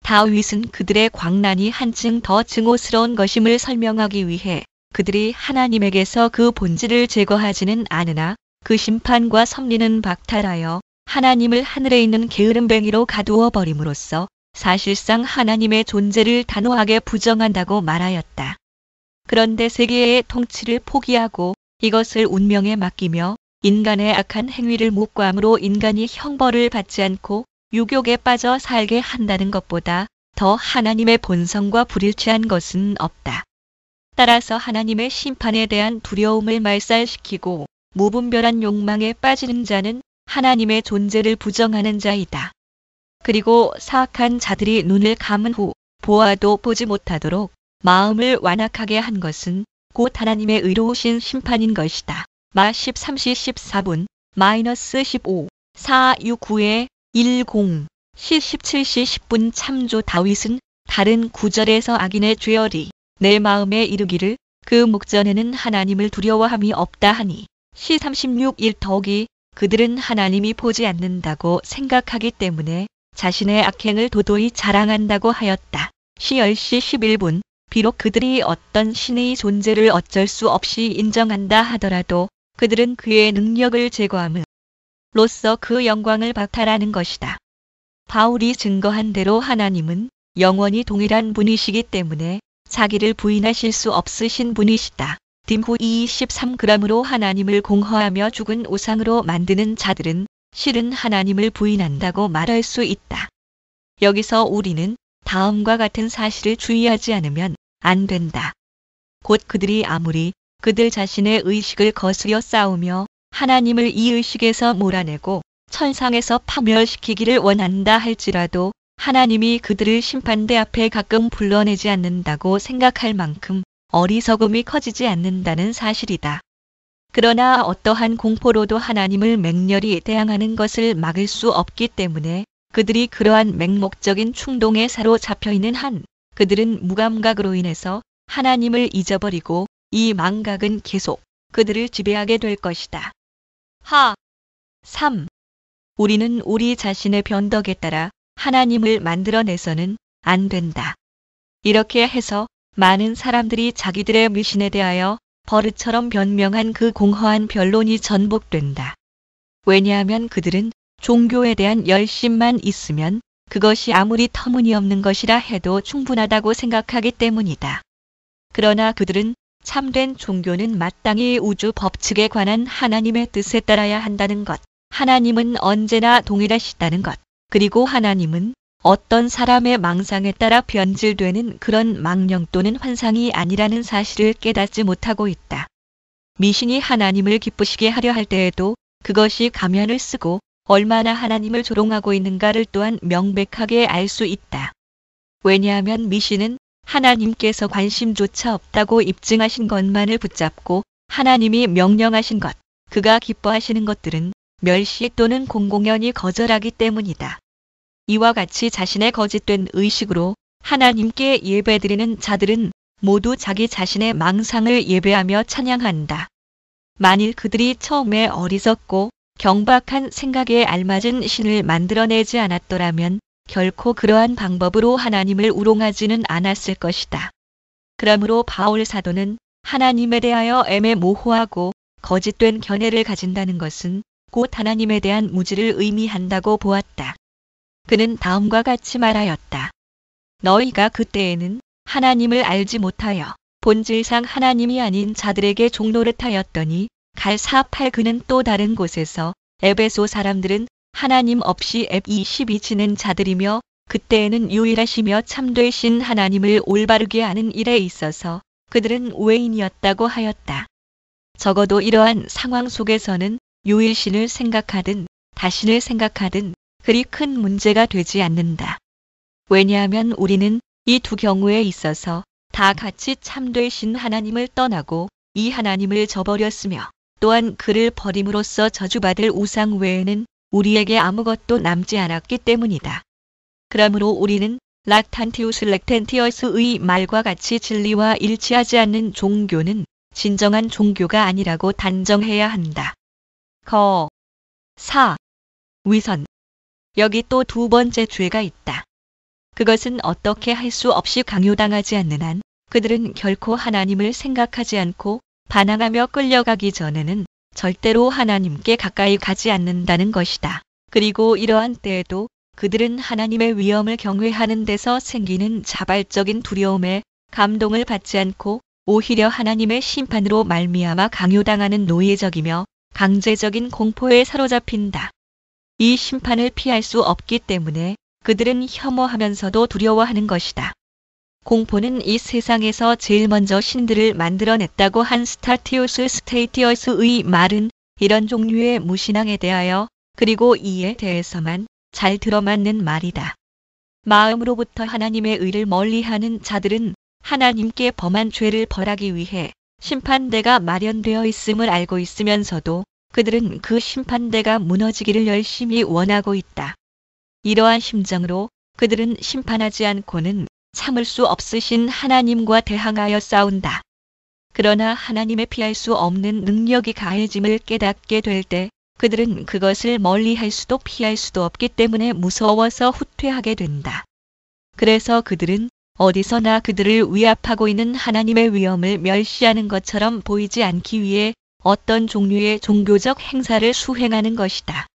다윗은 그들의 광란이 한층 더 증오스러운 것임을 설명하기 위해 그들이 하나님에게서 그 본질을 제거하지는 않으나 그 심판과 섭리는 박탈하여 하나님을 하늘에 있는 게으름뱅이로 가두어 버림으로써 사실상 하나님의 존재를 단호하게 부정한다고 말하였다. 그런데 세계의 통치를 포기하고 이것을 운명에 맡기며 인간의 악한 행위를 묵과함으로 인간이 형벌을 받지 않고 유욕에 빠져 살게 한다는 것보다 더 하나님의 본성과 불일치한 것은 없다. 따라서 하나님의 심판에 대한 두려움을 말살시키고 무분별한 욕망에 빠지는 자는 하나님의 존재를 부정하는 자이다. 그리고 사악한 자들이 눈을 감은 후 보아도 보지 못하도록 마음을 완악하게 한 것은 곧 하나님의 의로우신 심판인 것이다. 마 13시 14분, -15, 469에 10, 시 17시 10분 참조 다윗은 다른 구절에서 악인의 죄열이 내 마음에 이르기를 그 목전에는 하나님을 두려워함이 없다 하니 시 36일 더기 그들은 하나님이 보지 않는다고 생각하기 때문에 자신의 악행을 도도히 자랑한다고 하였다. 시 10시 11분 비록 그들이 어떤 신의 존재를 어쩔 수 없이 인정한다 하더라도 그들은 그의 능력을 제거함으로써 그 영광을 박탈하는 것이다. 바울이 증거한 대로 하나님은 영원히 동일한 분이시기 때문에 자기를 부인하실 수 없으신 분이시다. 딤후 23g으로 하나님을 공허하며 죽은 우상으로 만드는 자들은 실은 하나님을 부인한다고 말할 수 있다. 여기서 우리는 다음과 같은 사실을 주의하지 않으면 안 된다. 곧 그들이 아무리 그들 자신의 의식을 거스려 싸우며 하나님을 이 의식에서 몰아내고 천상에서 파멸시키기를 원한다 할지라도 하나님이 그들을 심판대 앞에 가끔 불러내지 않는다고 생각할 만큼 어리석음이 커지지 않는다는 사실이다. 그러나 어떠한 공포로도 하나님을 맹렬히 대항하는 것을 막을 수 없기 때문에 그들이 그러한 맹목적인 충동에 사로잡혀 있는 한 그들은 무감각으로 인해서 하나님을 잊어버리고 이 망각은 계속 그들을 지배하게 될 것이다. 3. 우리는 우리 자신의 변덕에 따라 하나님을 만들어내서는 안 된다. 이렇게 해서 많은 사람들이 자기들의 미신에 대하여 버릇처럼 변명한 그 공허한 변론이 전복된다. 왜냐하면 그들은 종교에 대한 열심만 있으면 그것이 아무리 터무니없는 것이라 해도 충분하다고 생각하기 때문이다. 그러나 그들은 참된 종교는 마땅히 우주 법칙에 관한 하나님의 뜻에 따라야 한다는 것, 하나님은 언제나 동일하시다는 것, 그리고 하나님은 어떤 사람의 망상에 따라 변질되는 그런 망령 또는 환상이 아니라는 사실을 깨닫지 못하고 있다. 미신이 하나님을 기쁘시게 하려 할 때에도 그것이 가면을 쓰고 얼마나 하나님을 조롱하고 있는가를 또한 명백하게 알 수 있다. 왜냐하면 미신은 하나님께서 관심조차 없다고 입증하신 것만을 붙잡고 하나님이 명령하신 것, 그가 기뻐하시는 것들은 멸시 또는 공공연히 거절하기 때문이다. 이와 같이 자신의 거짓된 의식으로 하나님께 예배드리는 자들은 모두 자기 자신의 망상을 예배하며 찬양한다. 만일 그들이 처음에 어리석고 경박한 생각에 알맞은 신을 만들어내지 않았더라면 결코 그러한 방법으로 하나님을 우롱하지는 않았을 것이다. 그러므로 바울 사도는 하나님에 대하여 애매모호하고 거짓된 견해를 가진다는 것은 곧 하나님에 대한 무지를 의미한다고 보았다. 그는 다음과 같이 말하였다. 너희가 그때에는 하나님을 알지 못하여 본질상 하나님이 아닌 자들에게 종노릇하였더니 갈사팔 그는 또 다른 곳에서 에베소 사람들은 하나님 없이 앱22 지는 자들이며 그때에는 유일하시며 참되신 하나님을 올바르게 아는 일에 있어서 그들은 외인이었다고 하였다. 적어도 이러한 상황 속에서는 유일신을 생각하든 다신을 생각하든 그리 큰 문제가 되지 않는다. 왜냐하면 우리는 이 두 경우에 있어서 다 같이 참되신 하나님을 떠나고 이 하나님을 저버렸으며 또한 그를 버림으로써 저주받을 우상 외에는 우리에게 아무것도 남지 않았기 때문이다. 그러므로 우리는 락탄티우스 렉텐티어스의 말과 같이 진리와 일치하지 않는 종교는 진정한 종교가 아니라고 단정해야 한다. 4. 위선. 여기 또 두 번째 죄가 있다. 그것은 어떻게 할 수 없이 강요당하지 않는 한 그들은 결코 하나님을 생각하지 않고 반항하며 끌려가기 전에는 절대로 하나님께 가까이 가지 않는다는 것이다. 그리고 이러한 때에도 그들은 하나님의 위엄을 경외하는 데서 생기는 자발적인 두려움에 감동을 받지 않고 오히려 하나님의 심판으로 말미암아 강요당하는 노예적이며 강제적인 공포에 사로잡힌다. 이 심판을 피할 수 없기 때문에 그들은 혐오하면서도 두려워하는 것이다. 공포는 이 세상에서 제일 먼저 신들을 만들어냈다고 한 스타티우스 스테이티어스의 말은 이런 종류의 무신앙에 대하여 그리고 이에 대해서만 잘 들어맞는 말이다. 마음으로부터 하나님의 의를 멀리하는 자들은 하나님께 범한 죄를 벌하기 위해 심판대가 마련되어 있음을 알고 있으면서도 그들은 그 심판대가 무너지기를 열심히 원하고 있다. 이러한 심정으로 그들은 심판하지 않고는 참을 수 없으신 하나님과 대항하여 싸운다. 그러나 하나님의 피할 수 없는 능력이 가해짐을 깨닫게 될 때 그들은 그것을 멀리할 수도 피할 수도 없기 때문에 무서워서 후퇴하게 된다. 그래서 그들은 어디서나 그들을 위압하고 있는 하나님의 위엄을 멸시하는 것처럼 보이지 않기 위해 어떤 종류의 종교적 행사를 수행하는 것이다.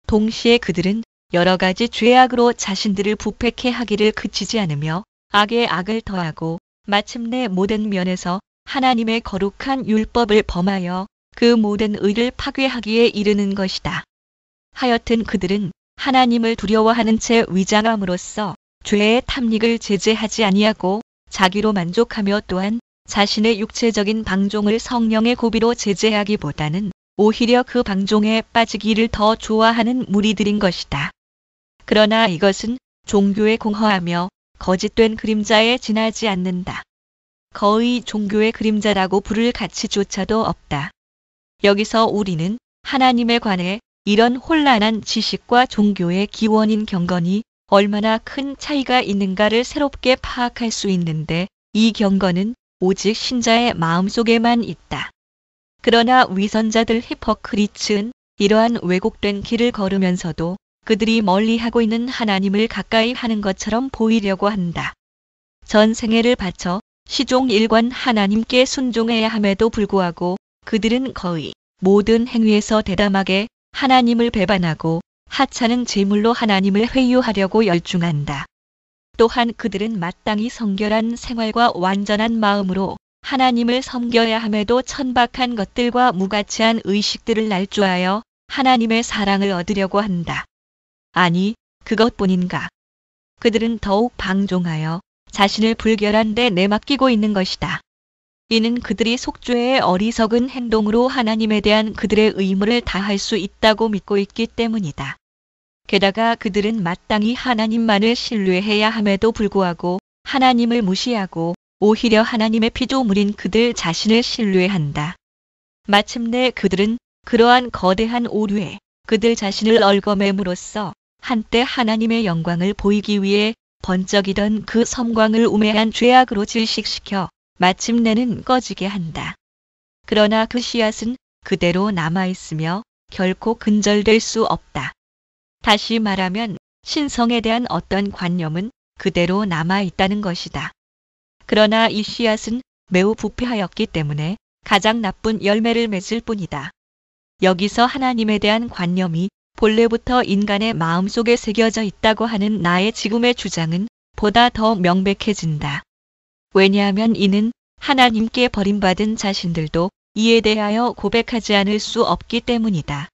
동시에 그들은 여러 가지 죄악으로 자신들을 부패케 하기를 그치지 않으며 악에 악을 더하고 마침내 모든 면에서 하나님의 거룩한 율법을 범하여 그 모든 의를 파괴하기에 이르는 것이다. 하여튼 그들은 하나님을 두려워하는 채 위장함으로써 죄의 탐닉을 제재하지 아니하고 자기로 만족하며 또한 자신의 육체적인 방종을 성령의 고비로 제재하기보다는 오히려 그 방종에 빠지기를 더 좋아하는 무리들인 것이다. 그러나 이것은 종교에 공허하며 거짓된 그림자에 지나지 않는다. 거의 종교의 그림자라고 부를 가치조차도 없다. 여기서 우리는 하나님에 관해 이런 혼란한 지식과 종교의 기원인 경건이 얼마나 큰 차이가 있는가를 새롭게 파악할 수 있는데, 이 경건은 오직 신자의 마음속에만 있다. 그러나 위선자들 히포크리츠는 이러한 왜곡된 길을 걸으면서도 그들이 멀리하고 있는 하나님을 가까이 하는 것처럼 보이려고 한다. 전 생애를 바쳐 시종일관 하나님께 순종해야 함에도 불구하고 그들은 거의 모든 행위에서 대담하게 하나님을 배반하고 하찮은 제물로 하나님을 회유하려고 열중한다. 또한 그들은 마땅히 성결한 생활과 완전한 마음으로 하나님을 섬겨야 함에도 천박한 것들과 무가치한 의식들을 날조하여 하나님의 사랑을 얻으려고 한다. 아니, 그것뿐인가. 그들은 더욱 방종하여 자신을 불결한 데 내맡기고 있는 것이다. 이는 그들이 속죄의 어리석은 행동으로 하나님에 대한 그들의 의무를 다할 수 있다고 믿고 있기 때문이다. 게다가 그들은 마땅히 하나님만을 신뢰해야 함에도 불구하고 하나님을 무시하고 오히려 하나님의 피조물인 그들 자신을 신뢰한다. 마침내 그들은 그러한 거대한 오류에 그들 자신을 얽어매므로써 한때 하나님의 영광을 보이기 위해 번쩍이던 그 섬광을 우매한 죄악으로 질식시켜 마침내는 꺼지게 한다. 그러나 그 씨앗은 그대로 남아있으며 결코 근절될 수 없다. 다시 말하면 신성에 대한 어떤 관념은 그대로 남아있다는 것이다. 그러나 이 씨앗은 매우 부패하였기 때문에 가장 나쁜 열매를 맺을 뿐이다. 여기서 하나님에 대한 관념이 본래부터 인간의 마음속에 새겨져 있다고 하는 나의 지금의 주장은 보다 더 명백해진다. 왜냐하면 이는 하나님께 버림받은 자신들도 이에 대하여 고백하지 않을 수 없기 때문이다.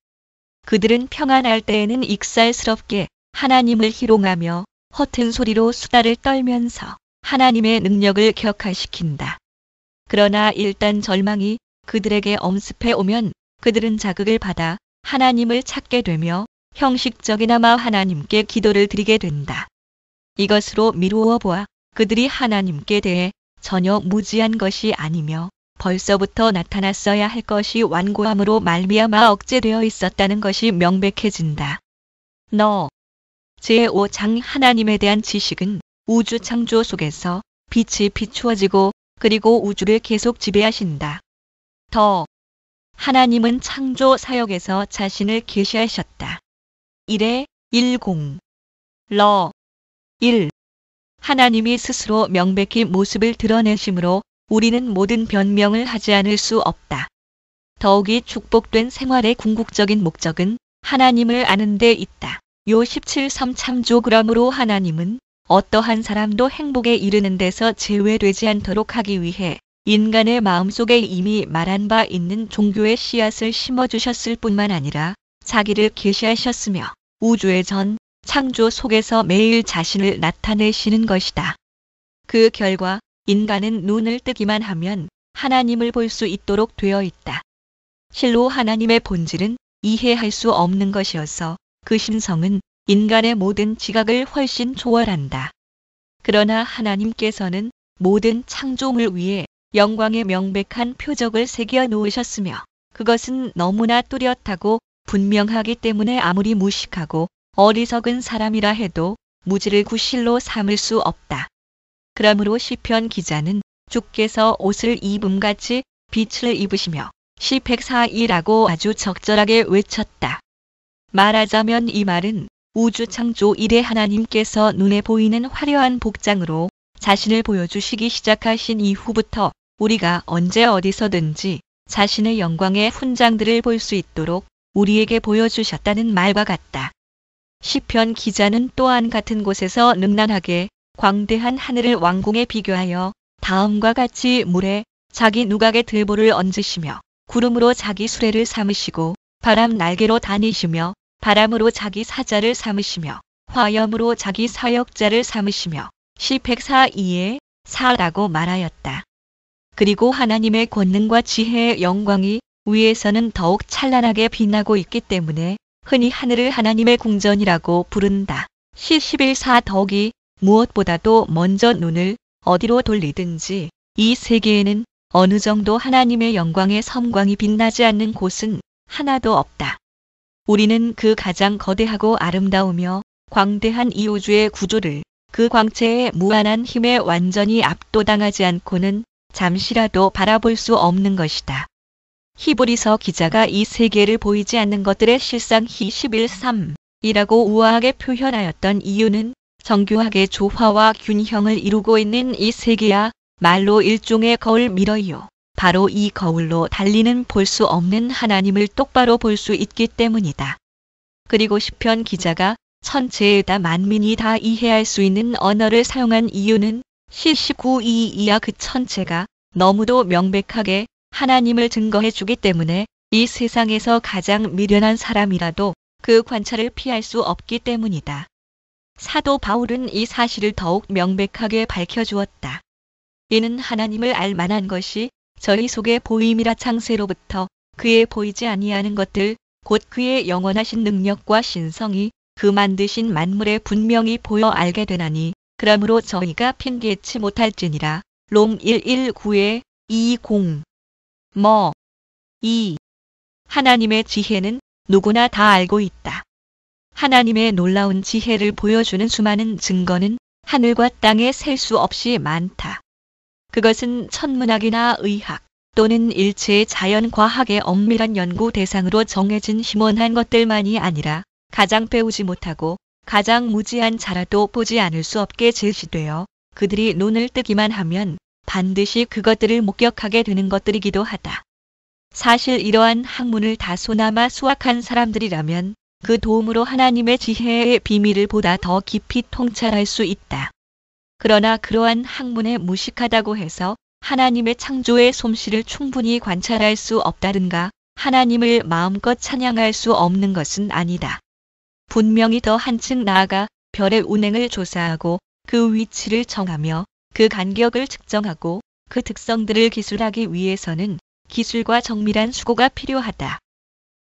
그들은 평안할 때에는 익살스럽게 하나님을 희롱하며 허튼 소리로 수다를 떨면서 하나님의 능력을 격화시킨다. 그러나 일단 절망이 그들에게 엄습해 오면 그들은 자극을 받아 하나님을 찾게 되며 형식적이나마 하나님께 기도를 드리게 된다. 이것으로 미루어 보아 그들이 하나님께 대해 전혀 무지한 것이 아니며 벌써부터 나타났어야 할 것이 완고함으로 말미암아 억제되어 있었다는 것이 명백해진다. 제5장 하나님에 대한 지식은 우주 창조 속에서 빛이 비추어지고 그리고 우주를 계속 지배하신다. 하나님은 창조 사역에서 자신을 계시하셨다. 1에 10. 1. 하나님이 스스로 명백히 모습을 드러내심으로 우리는 모든 변명을 하지 않을 수 없다. 더욱이 축복된 생활의 궁극적인 목적은 하나님을 아는 데 있다. 요 17.3 참조. 그러므로 하나님은 어떠한 사람도 행복에 이르는 데서 제외되지 않도록 하기 위해 인간의 마음속에 이미 말한 바 있는 종교의 씨앗을 심어주셨을 뿐만 아니라 자기를 계시하셨으며 우주의 전 창조 속에서 매일 자신을 나타내시는 것이다. 그 결과 인간은 눈을 뜨기만 하면 하나님을 볼 수 있도록 되어 있다. 실로 하나님의 본질은 이해할 수 없는 것이어서 그 신성은 인간의 모든 지각을 훨씬 초월한다. 그러나 하나님께서는 모든 창조물 위에 영광의 명백한 표적을 새겨 놓으셨으며 그것은 너무나 뚜렷하고 분명하기 때문에 아무리 무식하고 어리석은 사람이라 해도 무지를 구실로 삼을 수 없다. 그러므로 시편 기자는 주께서 옷을 입음같이 빛을 입으시며 시 104이라고 아주 적절하게 외쳤다. 말하자면 이 말은 우주 창조 이래 하나님께서 눈에 보이는 화려한 복장으로 자신을 보여주시기 시작하신 이후부터 우리가 언제 어디서든지 자신의 영광의 훈장들을 볼 수 있도록 우리에게 보여주셨다는 말과 같다. 시편 기자는 또한 같은 곳에서 능란하게 광대한 하늘을 왕궁에 비교하여 다음과 같이 물에 자기 누각의 들보를 얹으시며 구름으로 자기 수레를 삼으시고 바람 날개로 다니시며 바람으로 자기 사자를 삼으시며 화염으로 자기 사역자를 삼으시며 시 104.2에 4라고 말하였다. 그리고 하나님의 권능과 지혜의 영광이 위에서는 더욱 찬란하게 빛나고 있기 때문에 흔히 하늘을 하나님의 궁전이라고 부른다. 시 11.4 더욱이 무엇보다도 먼저 눈을 어디로 돌리든지 이 세계에는 어느 정도 하나님의 영광의 섬광이 빛나지 않는 곳은 하나도 없다. 우리는 그 가장 거대하고 아름다우며 광대한 이 우주의 구조를 그 광채의 무한한 힘에 완전히 압도당하지 않고는 잠시라도 바라볼 수 없는 것이다. 히브리서 기자가 이 세계를 보이지 않는 것들의 실상 히 11:3이라고 우아하게 표현하였던 이유는 정교하게 조화와 균형을 이루고 있는 이 세계야 말로 일종의 거울 미러이요. 바로 이 거울로 달리는 볼 수 없는 하나님을 똑바로 볼 수 있기 때문이다. 그리고 시편 기자가 천체에다 만민이 다 이해할 수 있는 언어를 사용한 이유는 시 19:2이야 그 천체가 너무도 명백하게 하나님을 증거해 주기 때문에 이 세상에서 가장 미련한 사람이라도 그 관찰을 피할 수 없기 때문이다. 사도 바울은 이 사실을 더욱 명백하게 밝혀주었다. 이는 하나님을 알 만한 것이 저희 속에 보임이라 창세로부터 그의 보이지 아니하는 것들 곧 그의 영원하신 능력과 신성이 그 만드신 만물에 분명히 보여 알게 되나니 그러므로 저희가 핑계치 못할지니라. 롬 1:19에 20 하나님의 지혜는 누구나 다 알고 있다. 하나님의 놀라운 지혜를 보여주는 수많은 증거는 하늘과 땅에 셀 수 없이 많다. 그것은 천문학이나 의학 또는 일체의 자연과학의 엄밀한 연구 대상으로 정해진 희mon한 것들만이 아니라 가장 배우지 못하고 가장 무지한 자라도 보지 않을 수 없게 제시되어 그들이 눈을 뜨기만 하면 반드시 그것들을 목격하게 되는 것들이기도 하다. 사실 이러한 학문을 다소나마 수학한 사람들이라면 그 도움으로 하나님의 지혜의 비밀을 보다 더 깊이 통찰할 수 있다. 그러나 그러한 학문에 무식하다고 해서 하나님의 창조의 솜씨를 충분히 관찰할 수 없다든가 하나님을 마음껏 찬양할 수 없는 것은 아니다. 분명히 더 한층 나아가 별의 운행을 조사하고 그 위치를 정하며 그 간격을 측정하고 그 특성들을 기술하기 위해서는 기술과 정밀한 수고가 필요하다.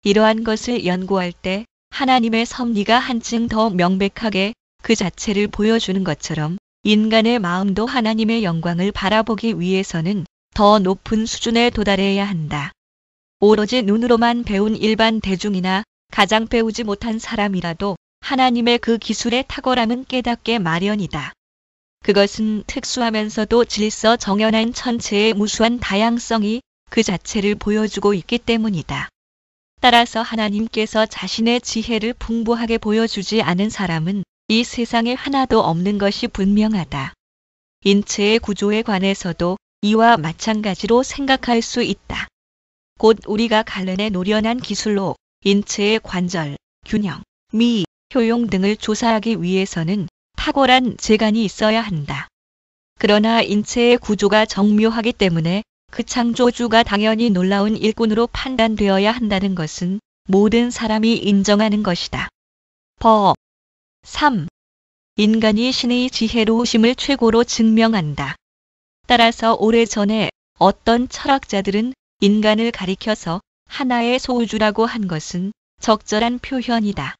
이러한 것을 연구할 때 하나님의 섭리가 한층 더 명백하게 그 자체를 보여주는 것처럼 인간의 마음도 하나님의 영광을 바라보기 위해서는 더 높은 수준에 도달해야 한다. 오로지 눈으로만 배운 일반 대중이나 가장 배우지 못한 사람이라도 하나님의 그 기술의 탁월함은 깨닫게 마련이다. 그것은 특수하면서도 질서 정연한 천체의 무수한 다양성이 그 자체를 보여주고 있기 때문이다. 따라서 하나님께서 자신의 지혜를 풍부하게 보여주지 않은 사람은 이 세상에 하나도 없는 것이 분명하다. 인체의 구조에 관해서도 이와 마찬가지로 생각할 수 있다. 곧 우리가 갈른의 노련한 기술로 인체의 관절, 균형, 미, 효용 등을 조사하기 위해서는 탁월한 재간이 있어야 한다. 그러나 인체의 구조가 정묘하기 때문에 그 창조주가 당연히 놀라운 일꾼으로 판단되어야 한다는 것은 모든 사람이 인정하는 것이다. 3. 인간이 신의 지혜로우심을 최고로 증명한다. 따라서 오래전에 어떤 철학자들은 인간을 가리켜서 하나의 소우주라고 한 것은 적절한 표현이다.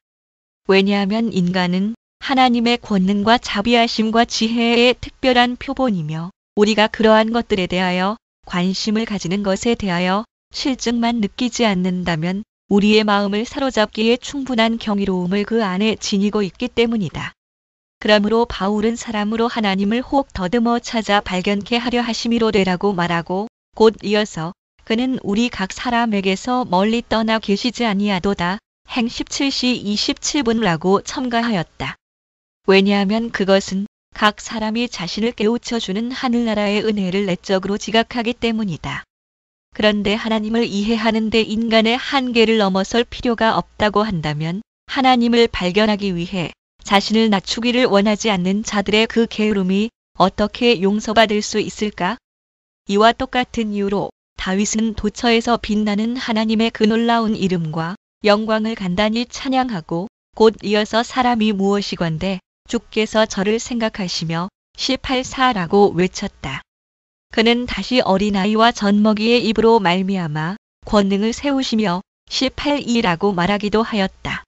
왜냐하면 인간은 하나님의 권능과 자비하심과 지혜의 특별한 표본이며 우리가 그러한 것들에 대하여 관심을 가지는 것에 대하여 실증만 느끼지 않는다면 우리의 마음을 사로잡기에 충분한 경이로움을 그 안에 지니고 있기 때문이다. 그러므로 바울은 사람으로 하나님을 혹 더듬어 찾아 발견케 하려 하심이로되라고 말하고 곧 이어서 그는 우리 각 사람에게서 멀리 떠나 계시지 아니하도다. 행 17시 27분라고 첨가하였다. 왜냐하면 그것은 각 사람이 자신을 깨우쳐주는 하늘나라의 은혜를 내적으로 지각하기 때문이다. 그런데 하나님을 이해하는 데 인간의 한계를 넘어설 필요가 없다고 한다면 하나님을 발견하기 위해 자신을 낮추기를 원하지 않는 자들의 그 게으름이 어떻게 용서받을 수 있을까? 이와 똑같은 이유로 다윗은 도처에서 빛나는 하나님의 그 놀라운 이름과 영광을 간단히 찬양하고 곧 이어서 사람이 무엇이건대 주께서 저를 생각하시며 18:4라고 외쳤다. 그는 다시 어린아이와 젖먹이의 입으로 말미암아 권능을 세우시며 18:2라고 말하기도 하였다.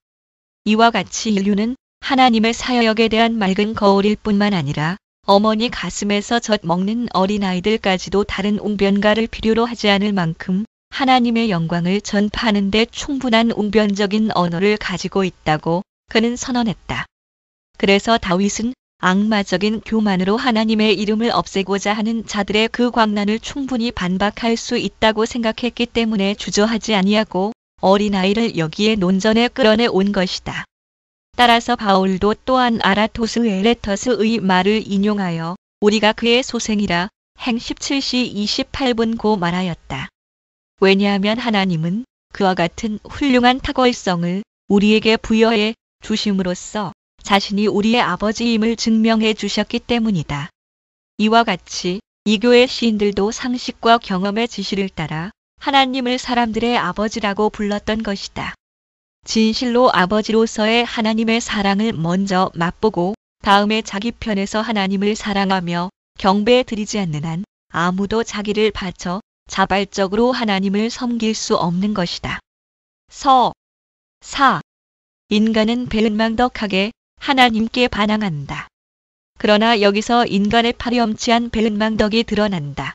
이와 같이 인류는 하나님의 사역에 대한 맑은 거울일 뿐만 아니라 어머니 가슴에서 젖 먹는 어린아이들까지도 다른 웅변가를 필요로 하지 않을 만큼 하나님의 영광을 전파하는 데 충분한 웅변적인 언어를 가지고 있다고 그는 선언했다. 그래서 다윗은 악마적인 교만으로 하나님의 이름을 없애고자 하는 자들의 그 광란을 충분히 반박할 수 있다고 생각했기 때문에 주저하지 아니하고 어린아이를 여기에 논전에 끌어내 온 것이다. 따라서 바울도 또한 아라토스 에레터스의 말을 인용하여 우리가 그의 소생이라 행 17시 28분 고 말하였다. 왜냐하면 하나님은 그와 같은 훌륭한 탁월성을 우리에게 부여해 주심으로써 자신이 우리의 아버지임을 증명해 주셨기 때문이다. 이와 같이 이교의 시인들도 상식과 경험의 지시를 따라 하나님을 사람들의 아버지라고 불렀던 것이다. 진실로 아버지로서의 하나님의 사랑을 먼저 맛보고 다음에 자기 편에서 하나님을 사랑하며 경배해 드리지 않는 한 아무도 자기를 바쳐 자발적으로 하나님을 섬길 수 없는 것이다. 서, 사. 인간은 배은망덕하게 하나님께 반항한다. 그러나 여기서 인간의 파렴치한 배은망덕이 드러난다.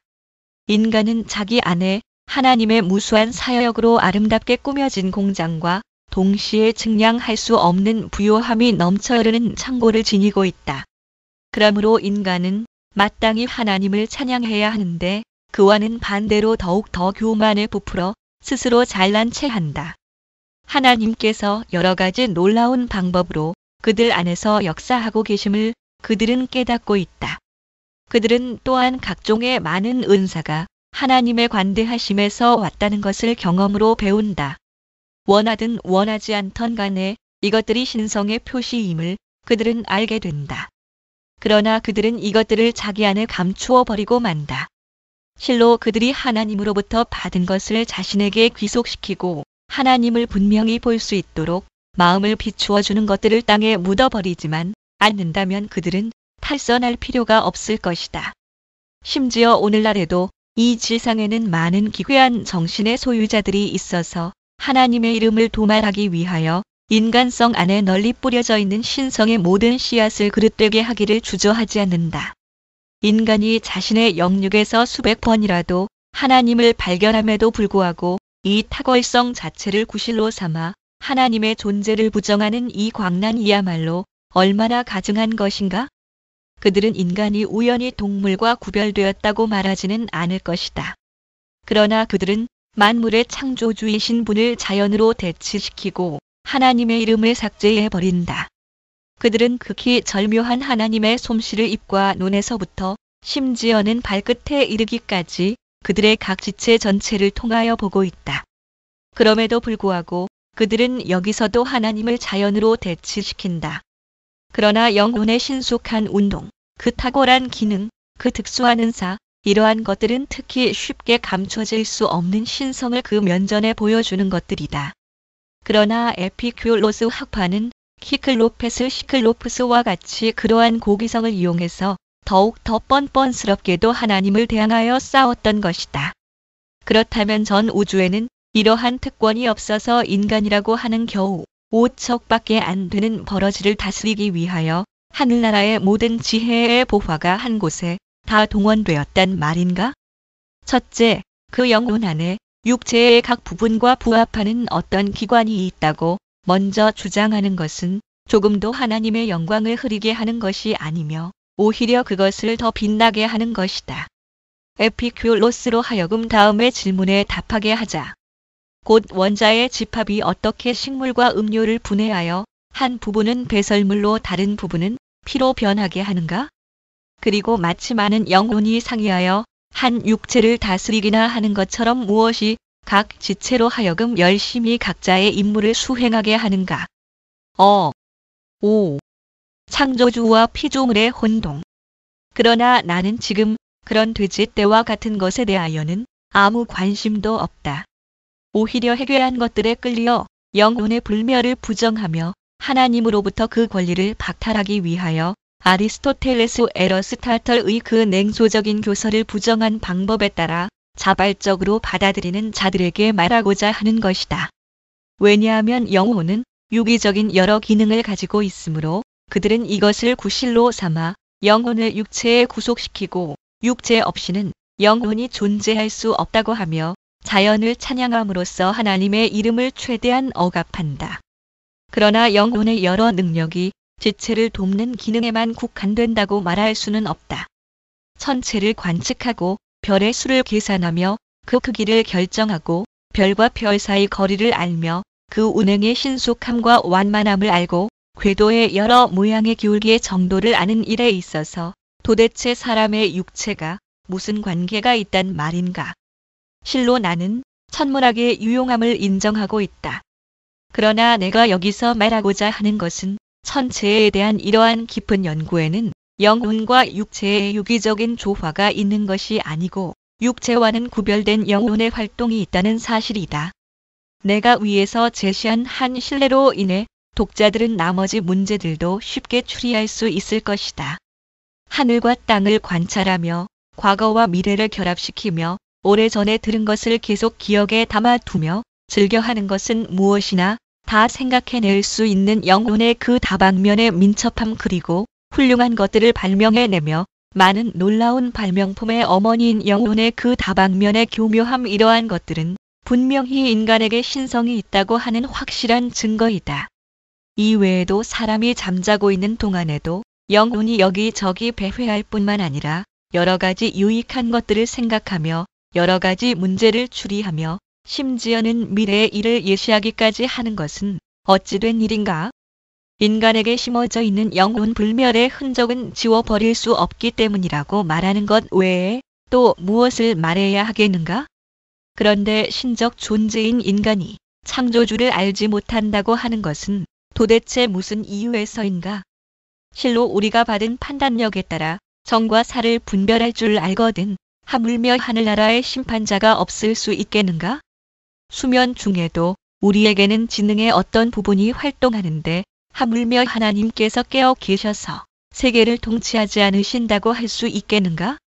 인간은 자기 안에 하나님의 무수한 사역으로 아름답게 꾸며진 공장과 동시에 측량할 수 없는 부요함이 넘쳐 흐르는 창고를 지니고 있다. 그러므로 인간은 마땅히 하나님을 찬양해야 하는데 그와는 반대로 더욱 더 교만에 부풀어 스스로 잘난 체한다. 하나님께서 여러 가지 놀라운 방법으로 그들 안에서 역사하고 계심을 그들은 깨닫고 있다. 그들은 또한 각종의 많은 은사가 하나님의 관대하심에서 왔다는 것을 경험으로 배운다. 원하든 원하지 않던 간에 이것들이 신성의 표시임을 그들은 알게 된다. 그러나 그들은 이것들을 자기 안에 감추어 버리고 만다. 실로 그들이 하나님으로부터 받은 것을 자신에게 귀속시키고 하나님을 분명히 볼 수 있도록 마음을 비추어 주는 것들을 땅에 묻어버리지만 않는다면 그들은 탈선할 필요가 없을 것이다. 심지어 오늘날에도 이 지상에는 많은 기괴한 정신의 소유자들이 있어서 하나님의 이름을 도말하기 위하여 인간성 안에 널리 뿌려져 있는 신성의 모든 씨앗을 그릇되게 하기를 주저하지 않는다. 인간이 자신의 영역에서 수백 번이라도 하나님을 발견함에도 불구하고 이 탁월성 자체를 구실로 삼아 하나님의 존재를 부정하는 이 광란이야말로 얼마나 가증한 것인가? 그들은 인간이 우연히 동물과 구별되었다고 말하지는 않을 것이다. 그러나 그들은 만물의 창조주이신 분을 자연으로 대치시키고 하나님의 이름을 삭제해버린다. 그들은 극히 절묘한 하나님의 솜씨를 입과 눈에서부터 심지어는 발끝에 이르기까지 그들의 각 지체 전체를 통하여 보고 있다. 그럼에도 불구하고 그들은 여기서도 하나님을 자연으로 대치시킨다. 그러나 영혼의 신속한 운동, 그 탁월한 기능, 그 특수한 은사, 이러한 것들은 특히 쉽게 감춰질 수 없는 신성을 그 면전에 보여주는 것들이다. 그러나 에피큐로스 학파는 키클로페스 시클로프스와 같이 그러한 고기성을 이용해서 더욱 더 뻔뻔스럽게도 하나님을 대항하여 싸웠던 것이다. 그렇다면 전 우주에는 이러한 특권이 없어서 인간이라고 하는 겨우 5척밖에 안 되는 버러지를 다스리기 위하여 하늘나라의 모든 지혜의 보화가 한 곳에 다 동원되었단 말인가? 첫째, 그 영혼 안에 육체의 각 부분과 부합하는 어떤 기관이 있다고 먼저 주장하는 것은 조금도 하나님의 영광을 흐리게 하는 것이 아니며 오히려 그것을 더 빛나게 하는 것이다. 에피큐로스로 하여금 다음의 질문에 답하게 하자. 곧 원자의 집합이 어떻게 식물과 음료를 분해하여 한 부분은 배설물로 다른 부분은 피로 변하게 하는가? 그리고 마치 많은 영혼이 상의하여 한 육체를 다스리기나 하는 것처럼 무엇이 각 지체로 하여금 열심히 각자의 임무를 수행하게 하는가? 5. 창조주와 피조물의 혼동. 그러나 나는 지금 그런 돼지떼와 같은 것에 대하여는 아무 관심도 없다. 오히려 해괴한 것들에 끌려 영혼의 불멸을 부정하며 하나님으로부터 그 권리를 박탈하기 위하여 아리스토텔레스 에러스타털의 그 냉소적인 교설을 부정한 방법에 따라 자발적으로 받아들이는 자들에게 말하고자 하는 것이다. 왜냐하면 영혼은 유기적인 여러 기능을 가지고 있으므로 그들은 이것을 구실로 삼아 영혼을 육체에 구속시키고 육체 없이는 영혼이 존재할 수 없다고 하며 자연을 찬양함으로써 하나님의 이름을 최대한 억압한다. 그러나 영혼의 여러 능력이 지체를 돕는 기능에만 국한된다고 말할 수는 없다. 천체를 관측하고 별의 수를 계산하며 그 크기를 결정하고 별과 별 사이 거리를 알며 그 운행의 신속함과 완만함을 알고 궤도의 여러 모양의 기울기의 정도를 아는 일에 있어서 도대체 사람의 육체가 무슨 관계가 있단 말인가? 실로 나는 천문학의 유용함을 인정하고 있다. 그러나 내가 여기서 말하고자 하는 것은 천체에 대한 이러한 깊은 연구에는 영혼과 육체의 유기적인 조화가 있는 것이 아니고 육체와는 구별된 영혼의 활동이 있다는 사실이다. 내가 위에서 제시한 한 실례로 인해 독자들은 나머지 문제들도 쉽게 추리할 수 있을 것이다. 하늘과 땅을 관찰하며 과거와 미래를 결합시키며 오래전에 들은 것을 계속 기억에 담아두며 즐겨하는 것은 무엇이나 다 생각해낼 수 있는 영혼의 그 다방면의 민첩함 그리고 훌륭한 것들을 발명해내며 많은 놀라운 발명품의 어머니인 영혼의 그 다방면의 교묘함 이러한 것들은 분명히 인간에게 신성이 있다고 하는 확실한 증거이다. 이 외에도 사람이 잠자고 있는 동안에도 영혼이 여기저기 배회할 뿐만 아니라 여러 가지 유익한 것들을 생각하며 여러 가지 문제를 추리하며 심지어는 미래의 일을 예시하기까지 하는 것은 어찌 된 일인가? 인간에게 심어져 있는 영혼 불멸의 흔적은 지워버릴 수 없기 때문이라고 말하는 것 외에 또 무엇을 말해야 하겠는가? 그런데 신적 존재인 인간이 창조주를 알지 못한다고 하는 것은 도대체 무슨 이유에서인가? 실로 우리가 받은 판단력에 따라 정과 사를 분별할 줄 알거든 하물며 하늘나라의 심판자가 없을 수 있겠는가? 수면 중에도 우리에게는 지능의 어떤 부분이 활동하는데 하물며 하나님께서 깨어 계셔서 세계를 통치하지 않으신다고 할 수 있겠는가?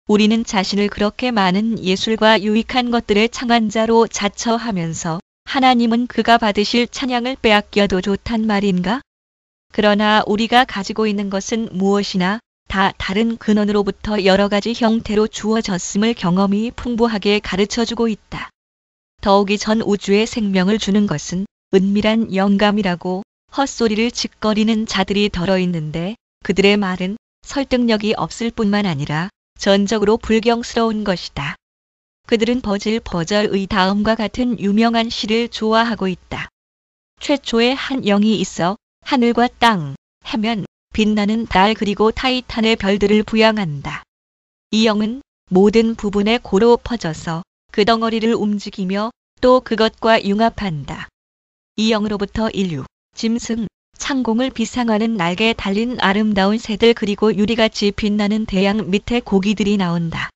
우리는 자신을 그렇게 많은 예술과 유익한 것들의 창안자로 자처하면서 하나님은 그가 받으실 찬양을 빼앗겨도 좋단 말인가? 그러나 우리가 가지고 있는 것은 무엇이나 다 다른 근원으로부터 여러 가지 형태로 주어졌음을 경험이 풍부하게 가르쳐주고 있다. 더욱이 전 우주에 생명을 주는 것은 은밀한 영감이라고 헛소리를 짓거리는 자들이 덜어 있는데 그들의 말은 설득력이 없을 뿐만 아니라 전적으로 불경스러운 것이다. 그들은 버질버절의 다음과 같은 유명한 시를 좋아하고 있다. 최초에 한 영이 있어 하늘과 땅, 해면, 빛나는 달 그리고 타이탄의 별들을 부양한다. 이 영은 모든 부분에 고루 퍼져서 그 덩어리를 움직이며 또 그것과 융합한다. 이 영으로부터 인류, 짐승, 창공을 비상하는 날개에 달린 아름다운 새들 그리고 유리같이 빛나는 태양 밑에 고기들이 나온다.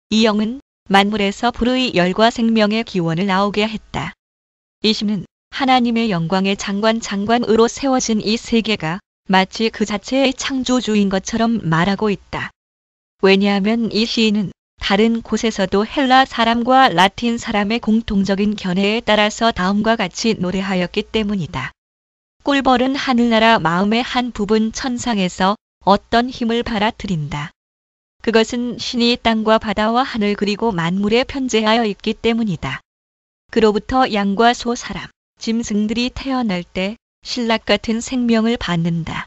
이 영은 만물에서 불의 열과 생명의 기원을 나오게 했다. 이 시는 하나님의 영광의 장관으로 세워진 이 세계가 마치 그 자체의 창조주인 것처럼 말하고 있다. 왜냐하면 이 시인은 다른 곳에서도 헬라 사람과 라틴 사람의 공통적인 견해에 따라서 다음과 같이 노래하였기 때문이다. 꿀벌은 하늘나라 마음의 한 부분 천상에서 어떤 힘을 받아들인다. 그것은 신이 땅과 바다와 하늘 그리고 만물에 편재하여 있기 때문이다. 그로부터 양과 소 사람, 짐승들이 태어날 때 신락 같은 생명을 받는다.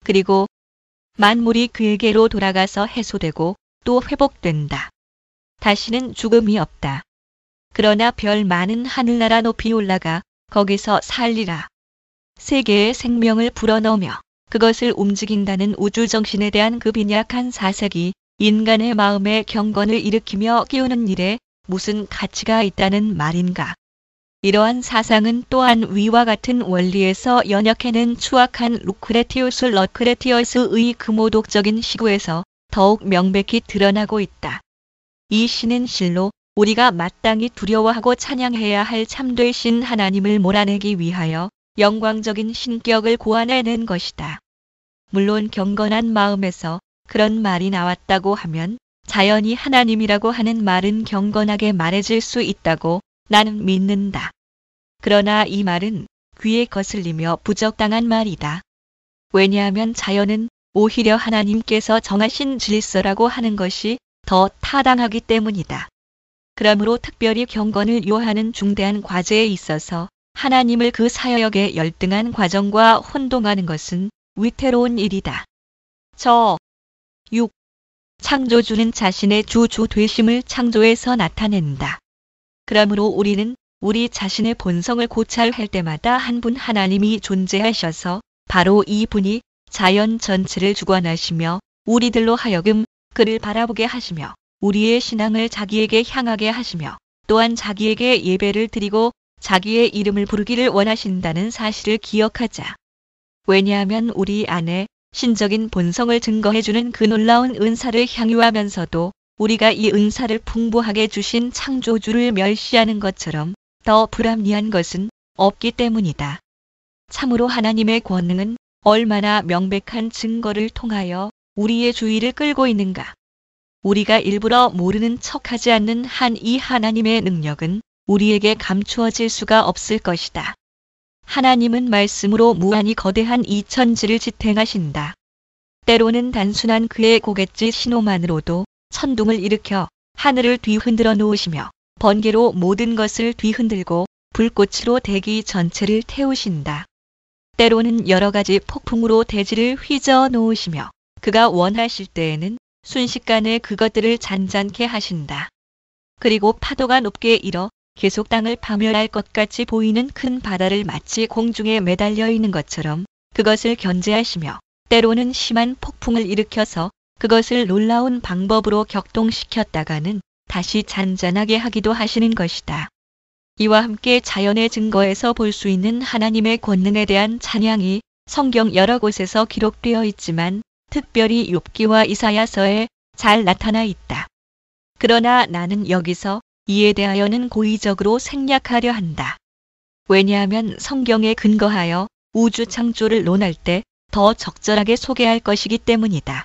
그리고 만물이 그에게로 돌아가서 해소되고 또 회복된다. 다시는 죽음이 없다. 그러나 별 많은 하늘나라 높이 올라가 거기서 살리라. 세계의 생명을 불어넣으며 그것을 움직인다는 우주정신에 대한 그 빈약한 사색이 인간의 마음에 경건을 일으키며 끼우는 일에 무슨 가치가 있다는 말인가. 이러한 사상은 또한 위와 같은 원리에서 연역해낸 추악한 러크레티어스의 금오독적인 시구에서 더욱 명백히 드러나고 있다. 이 시는 실로 우리가 마땅히 두려워하고 찬양해야 할 참되신 하나님을 몰아내기 위하여 영광적인 신격을 고안해낸 것이다. 물론 경건한 마음에서 그런 말이 나왔다고 하면 자연히 하나님이라고 하는 말은 경건하게 말해질 수 있다고 나는 믿는다. 그러나 이 말은 귀에 거슬리며 부적당한 말이다. 왜냐하면 자연은 오히려 하나님께서 정하신 질서라고 하는 것이 더 타당하기 때문이다. 그러므로 특별히 경건을 요하는 중대한 과제에 있어서 하나님을 그 사역에 열등한 과정과 혼동하는 것은 위태로운 일이다. 6. 창조주는 자신의 주주 되심을 창조에서 나타낸다. 그러므로 우리는 우리 자신의 본성을 고찰할 때마다 한 분 하나님이 존재하셔서 바로 이 분이 자연 전체를 주관하시며 우리들로 하여금 그를 바라보게 하시며 우리의 신앙을 자기에게 향하게 하시며 또한 자기에게 예배를 드리고 자기의 이름을 부르기를 원하신다는 사실을 기억하자. 왜냐하면 우리 안에 신적인 본성을 증거해주는 그 놀라운 은사를 향유하면서도 우리가 이 은사를 풍부하게 주신 창조주를 멸시하는 것처럼 더 불합리한 것은 없기 때문이다. 참으로 하나님의 권능은 얼마나 명백한 증거를 통하여 우리의 주의를 끌고 있는가. 우리가 일부러 모르는 척하지 않는 한 이 하나님의 능력은 우리에게 감추어질 수가 없을 것이다. 하나님은 말씀으로 무한히 거대한 이 천지를 지탱하신다. 때로는 단순한 그의 고갯짓 신호만으로도 천둥을 일으켜 하늘을 뒤흔들어 놓으시며 번개로 모든 것을 뒤흔들고 불꽃으로 대기 전체를 태우신다. 때로는 여러 가지 폭풍으로 대지를 휘저어 놓으시며 그가 원하실 때에는 순식간에 그것들을 잔잔케 하신다. 그리고 파도가 높게 일어 계속 땅을 파멸할 것 같이 보이는 큰 바다를 마치 공중에 매달려 있는 것처럼 그것을 견제하시며 때로는 심한 폭풍을 일으켜서 그것을 놀라운 방법으로 격동시켰다가는 다시 잔잔하게 하기도 하시는 것이다. 이와 함께 자연의 증거에서 볼 수 있는 하나님의 권능에 대한 찬양이 성경 여러 곳에서 기록되어 있지만 특별히 욥기와 이사야서에 잘 나타나 있다. 그러나 나는 여기서 이에 대하여는 고의적으로 생략하려 한다. 왜냐하면 성경에 근거하여 우주 창조를 논할 때 더 적절하게 소개할 것이기 때문이다.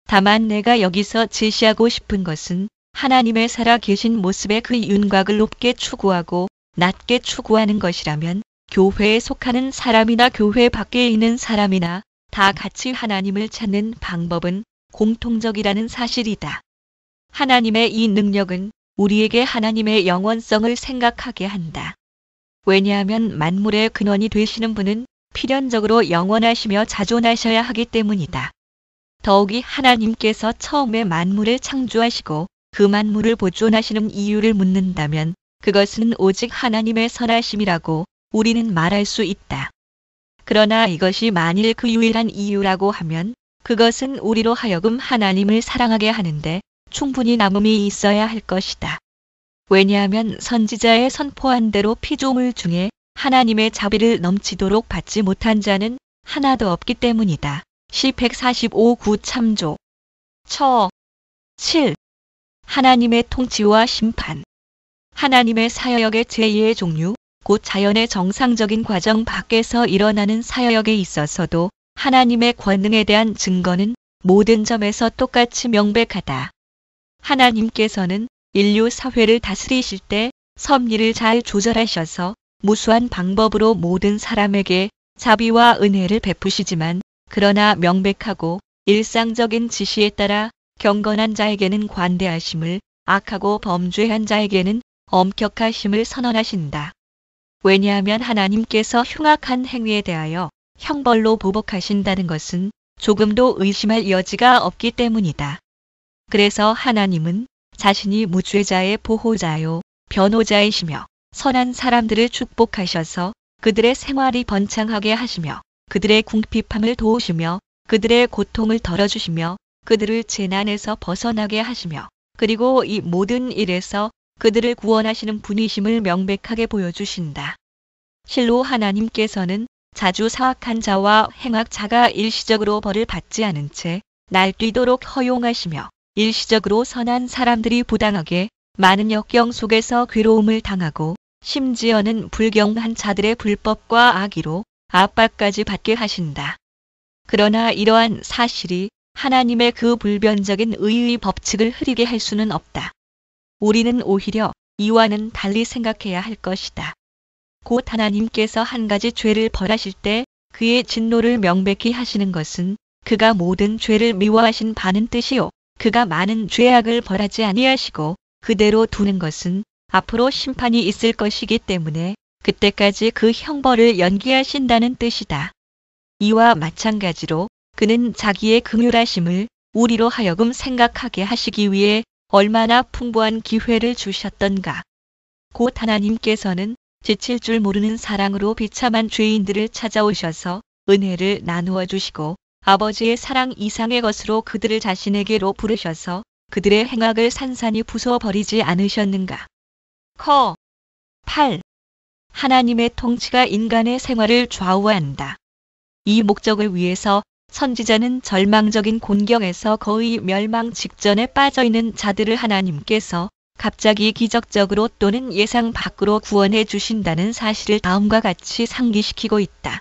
다만 내가 여기서 제시하고 싶은 것은 하나님의 살아 계신 모습의 그 윤곽을 높게 추구하고 낮게 추구하는 것이라면 교회에 속하는 사람이나 교회 밖에 있는 사람이나 다 같이 하나님을 찾는 방법은 공통적이라는 사실이다. 하나님의 이 능력은 우리에게 하나님의 영원성을 생각하게 한다. 왜냐하면 만물의 근원이 되시는 분은 필연적으로 영원하시며 자존하셔야 하기 때문이다. 더욱이 하나님께서 처음에 만물을 창조하시고 그 만물을 보존하시는 이유를 묻는다면 그것은 오직 하나님의 선하심이라고 우리는 말할 수 있다. 그러나 이것이 만일 그 유일한 이유라고 하면 그것은 우리로 하여금 하나님을 사랑하게 하는데 충분히 남음이 있어야 할 것이다. 왜냐하면 선지자의 선포한 대로 피조물 중에 하나님의 자비를 넘치도록 받지 못한 자는 하나도 없기 때문이다. 시 145구 참조. 7. 하나님의 통치와 심판. 하나님의 사역의 제2의 종류, 곧 자연의 정상적인 과정 밖에서 일어나는 사역에 있어서도 하나님의 권능에 대한 증거는 모든 점에서 똑같이 명백하다. 하나님께서는 인류 사회를 다스리실 때 섭리를 잘 조절하셔서 무수한 방법으로 모든 사람에게 자비와 은혜를 베푸시지만 그러나 명백하고 일상적인 지시에 따라 경건한 자에게는 관대하심을, 악하고 범죄한 자에게는 엄격하심을 선언하신다. 왜냐하면 하나님께서 흉악한 행위에 대하여 형벌로 보복하신다는 것은 조금도 의심할 여지가 없기 때문이다. 그래서 하나님은 자신이 무죄자의 보호자요, 변호자이시며 선한 사람들을 축복하셔서 그들의 생활이 번창하게 하시며 그들의 궁핍함을 도우시며 그들의 고통을 덜어주시며 그들을 재난에서 벗어나게 하시며 그리고 이 모든 일에서 그들을 구원하시는 분이심을 명백하게 보여주신다. 실로 하나님께서는 자주 사악한 자와 행악자가 일시적으로 벌을 받지 않은 채 날뛰도록 허용하시며 일시적으로 선한 사람들이 부당하게 많은 역경 속에서 괴로움을 당하고 심지어는 불경한 자들의 불법과 악의로 압박까지 받게 하신다. 그러나 이러한 사실이 하나님의 그 불변적인 의의 법칙을 흐리게 할 수는 없다. 우리는 오히려 이와는 달리 생각해야 할 것이다. 곧 하나님께서 한 가지 죄를 벌하실 때 그의 진노를 명백히 하시는 것은 그가 모든 죄를 미워하신 바는 뜻이요 그가 많은 죄악을 벌하지 아니하시고 그대로 두는 것은 앞으로 심판이 있을 것이기 때문에 그때까지 그 형벌을 연기하신다는 뜻이다. 이와 마찬가지로 그는 자기의 긍휼하심을 우리로 하여금 생각하게 하시기 위해 얼마나 풍부한 기회를 주셨던가. 곧 하나님께서는 지칠 줄 모르는 사랑으로 비참한 죄인들을 찾아오셔서 은혜를 나누어 주시고 아버지의 사랑 이상의 것으로 그들을 자신에게로 부르셔서 그들의 행악을 산산이 부숴버리지 않으셨는가. 8. 하나님의 통치가 인간의 생활을 좌우한다. 이 목적을 위해서 선지자는 절망적인 곤경에서 거의 멸망 직전에 빠져있는 자들을 하나님께서 갑자기 기적적으로 또는 예상 밖으로 구원해 주신다는 사실을 다음과 같이 상기시키고 있다.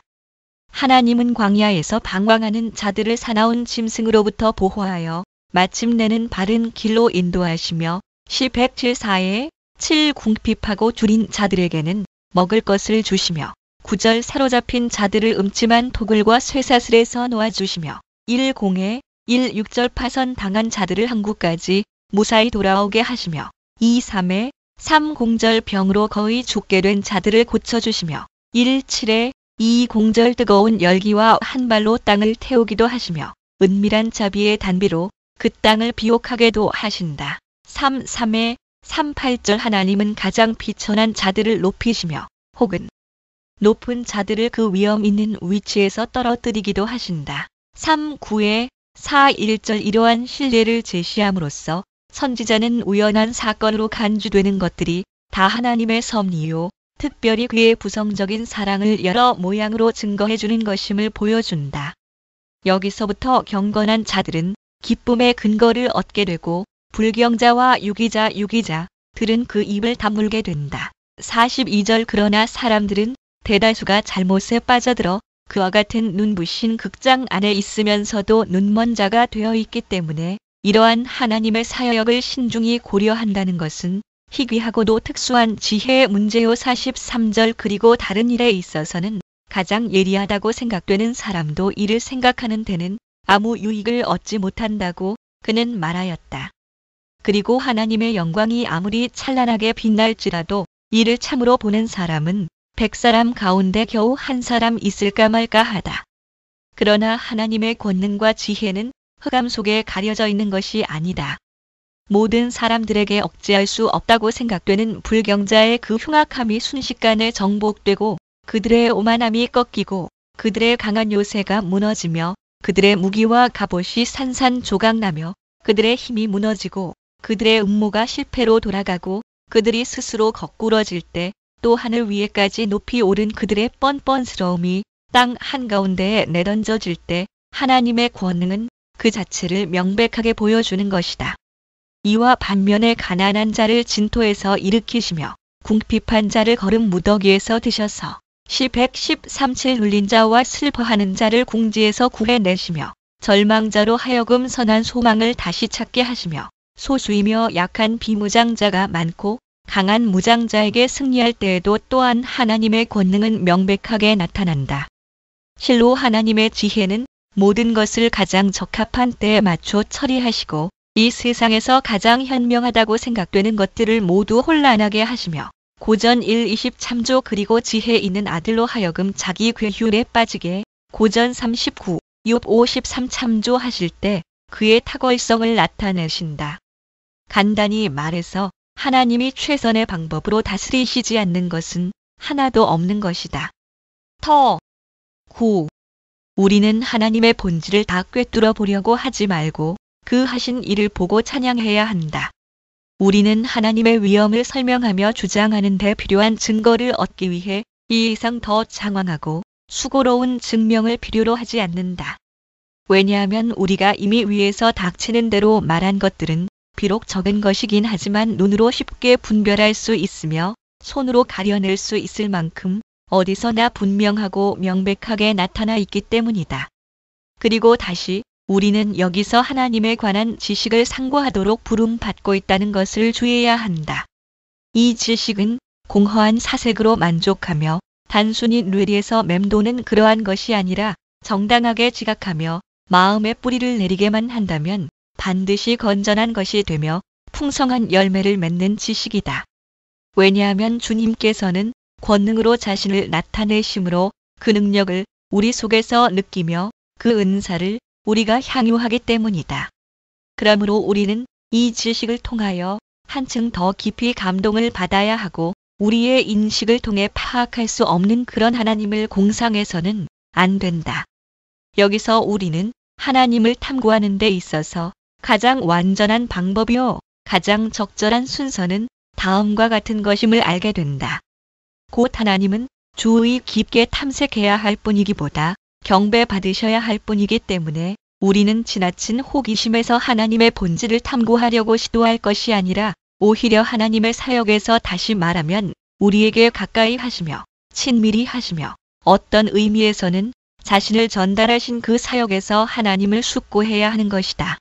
하나님은 광야에서 방황하는 자들을 사나운 짐승으로부터 보호하여 마침내는 바른 길로 인도하시며 시 107사에 7 궁핍하고 줄인 자들에게는 먹을 것을 주시며 9절 사로잡힌 자들을 음침한 토굴과 쇠사슬에서 놓아주시며 1공에 6절 파선당한 자들을 항구까지 무사히 돌아오게 하시며 3에 3공절 병으로 거의 죽게 된 자들을 고쳐주시며 7에 2공절 뜨거운 열기와 한 발로 땅을 태우기도 하시며 은밀한 자비의 단비로 그 땅을 비옥하게도 하신다. 3에 8절 하나님은 가장 비천한 자들을 높이시며 혹은 높은 자들을 그 위험 있는 위치에서 떨어뜨리기도 하신다. 9에 1절 이러한 신뢰를 제시함으로써 선지자는 우연한 사건으로 간주되는 것들이 다 하나님의 섭리요 특별히 그의 부성적인 사랑을 여러 모양으로 증거해 주는 것임을 보여준다. 여기서부터 경건한 자들은 기쁨의 근거를 얻게 되고 불경자와 유기자들은 그 입을 다물게 된다. 42절 그러나 사람들은 대다수가 잘못에 빠져들어 그와 같은 눈부신 극장 안에 있으면서도 눈먼 자가 되어 있기 때문에 이러한 하나님의 사역을 신중히 고려한다는 것은 희귀하고도 특수한 지혜의 문제요. 43절 그리고 다른 일에 있어서는 가장 예리하다고 생각되는 사람도 이를 생각하는 데는 아무 유익을 얻지 못한다고 그는 말하였다. 그리고 하나님의 영광이 아무리 찬란하게 빛날지라도 이를 참으로 보는 사람은 100사람 가운데 겨우 한 사람 있을까 말까 하다. 그러나 하나님의 권능과 지혜는 흑암 속에 가려져 있는 것이 아니다. 모든 사람들에게 억제할 수 없다고 생각되는 불경자의 그 흉악함이 순식간에 정복되고 그들의 오만함이 꺾이고 그들의 강한 요새가 무너지며 그들의 무기와 갑옷이 산산조각나며 그들의 힘이 무너지고 그들의 음모가 실패로 돌아가고 그들이 스스로 거꾸러질 때 또 하늘 위에까지 높이 오른 그들의 뻔뻔스러움이 땅 한가운데에 내던져질 때 하나님의 권능은 그 자체를 명백하게 보여주는 것이다. 이와 반면에 가난한 자를 진토에서 일으키시며 궁핍한 자를 거름 무더기에서 드셔서 시 113칠 눌린 자와 슬퍼하는 자를 궁지에서 구해내시며 절망자로 하여금 선한 소망을 다시 찾게 하시며 소수이며 약한 비무장자가 많고 강한 무장자에게 승리할 때에도 또한 하나님의 권능은 명백하게 나타난다. 실로 하나님의 지혜는 모든 것을 가장 적합한 때에 맞춰 처리하시고 이 세상에서 가장 현명하다고 생각되는 것들을 모두 혼란하게 하시며 고전 1:20 참조 그리고 지혜 있는 아들로 하여금 자기 괴휼에 빠지게 고전 39, 욥 53 참조하실 때 그의 탁월성을 나타내신다. 간단히 말해서 하나님이 최선의 방법으로 다스리시지 않는 것은 하나도 없는 것이다. 9. 우리는 하나님의 본질을 다 꿰뚫어 보려고 하지 말고 그 하신 일을 보고 찬양해야 한다. 우리는 하나님의 위엄을 설명하며 주장하는 데 필요한 증거를 얻기 위해 이 이상 더 장황하고 수고로운 증명을 필요로 하지 않는다. 왜냐하면 우리가 이미 위에서 닥치는 대로 말한 것들은 비록 적은 것이긴 하지만 눈으로 쉽게 분별할 수 있으며 손으로 가려낼 수 있을 만큼 어디서나 분명하고 명백하게 나타나 있기 때문이다. 그리고 다시 우리는 여기서 하나님에 관한 지식을 상고하도록 부름받고 있다는 것을 주의해야 한다. 이 지식은 공허한 사색으로 만족하며 단순히 뇌리에서 맴도는 그러한 것이 아니라 정당하게 지각하며 마음에 뿌리를 내리게만 한다면 반드시 건전한 것이 되며 풍성한 열매를 맺는 지식이다. 왜냐하면 주님께서는 권능으로 자신을 나타내심으로 그 능력을 우리 속에서 느끼며 그 은사를 우리가 향유하기 때문이다. 그러므로 우리는 이 지식을 통하여 한층 더 깊이 감동을 받아야 하고 우리의 인식을 통해 파악할 수 없는 그런 하나님을 공상해서는 안 된다. 여기서 우리는 하나님을 탐구하는 데 있어서 가장 완전한 방법이요 가장 적절한 순서는 다음과 같은 것임을 알게 된다. 곧 하나님은 주의 깊게 탐색해야 할 뿐이기보다 경배받으셔야 할 뿐이기 때문에 우리는 지나친 호기심에서 하나님의 본질을 탐구하려고 시도할 것이 아니라 오히려 하나님의 사역에서 다시 말하면 우리에게 가까이 하시며 친밀히 하시며 어떤 의미에서는 자신을 전달하신 그 사역에서 하나님을 숙고해야 하는 것이다.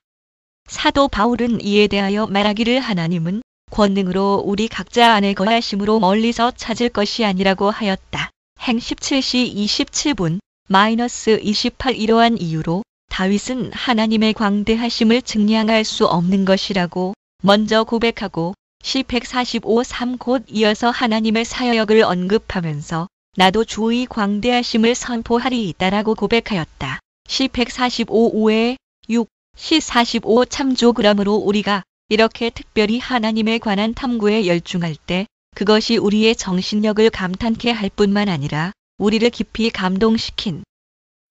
사도 바울은 이에 대하여 말하기를 하나님은 권능으로 우리 각자 안에 거하심으로 멀리서 찾을 것이 아니라고 하였다. 행 17시 27분 -28 이러한 이유로 다윗은 하나님의 광대하심을 증량할 수 없는 것이라고 먼저 고백하고 시 145:3 곧 이어서 하나님의 사역을 언급하면서 나도 주의 광대하심을 선포하리이다라고 고백하였다. 시 145:5에 6, 시 45 참조. 그러므로 우리가 이렇게 특별히 하나님에 관한 탐구에 열중할 때 그것이 우리의 정신력을 감탄케 할 뿐만 아니라 우리를 깊이 감동시킨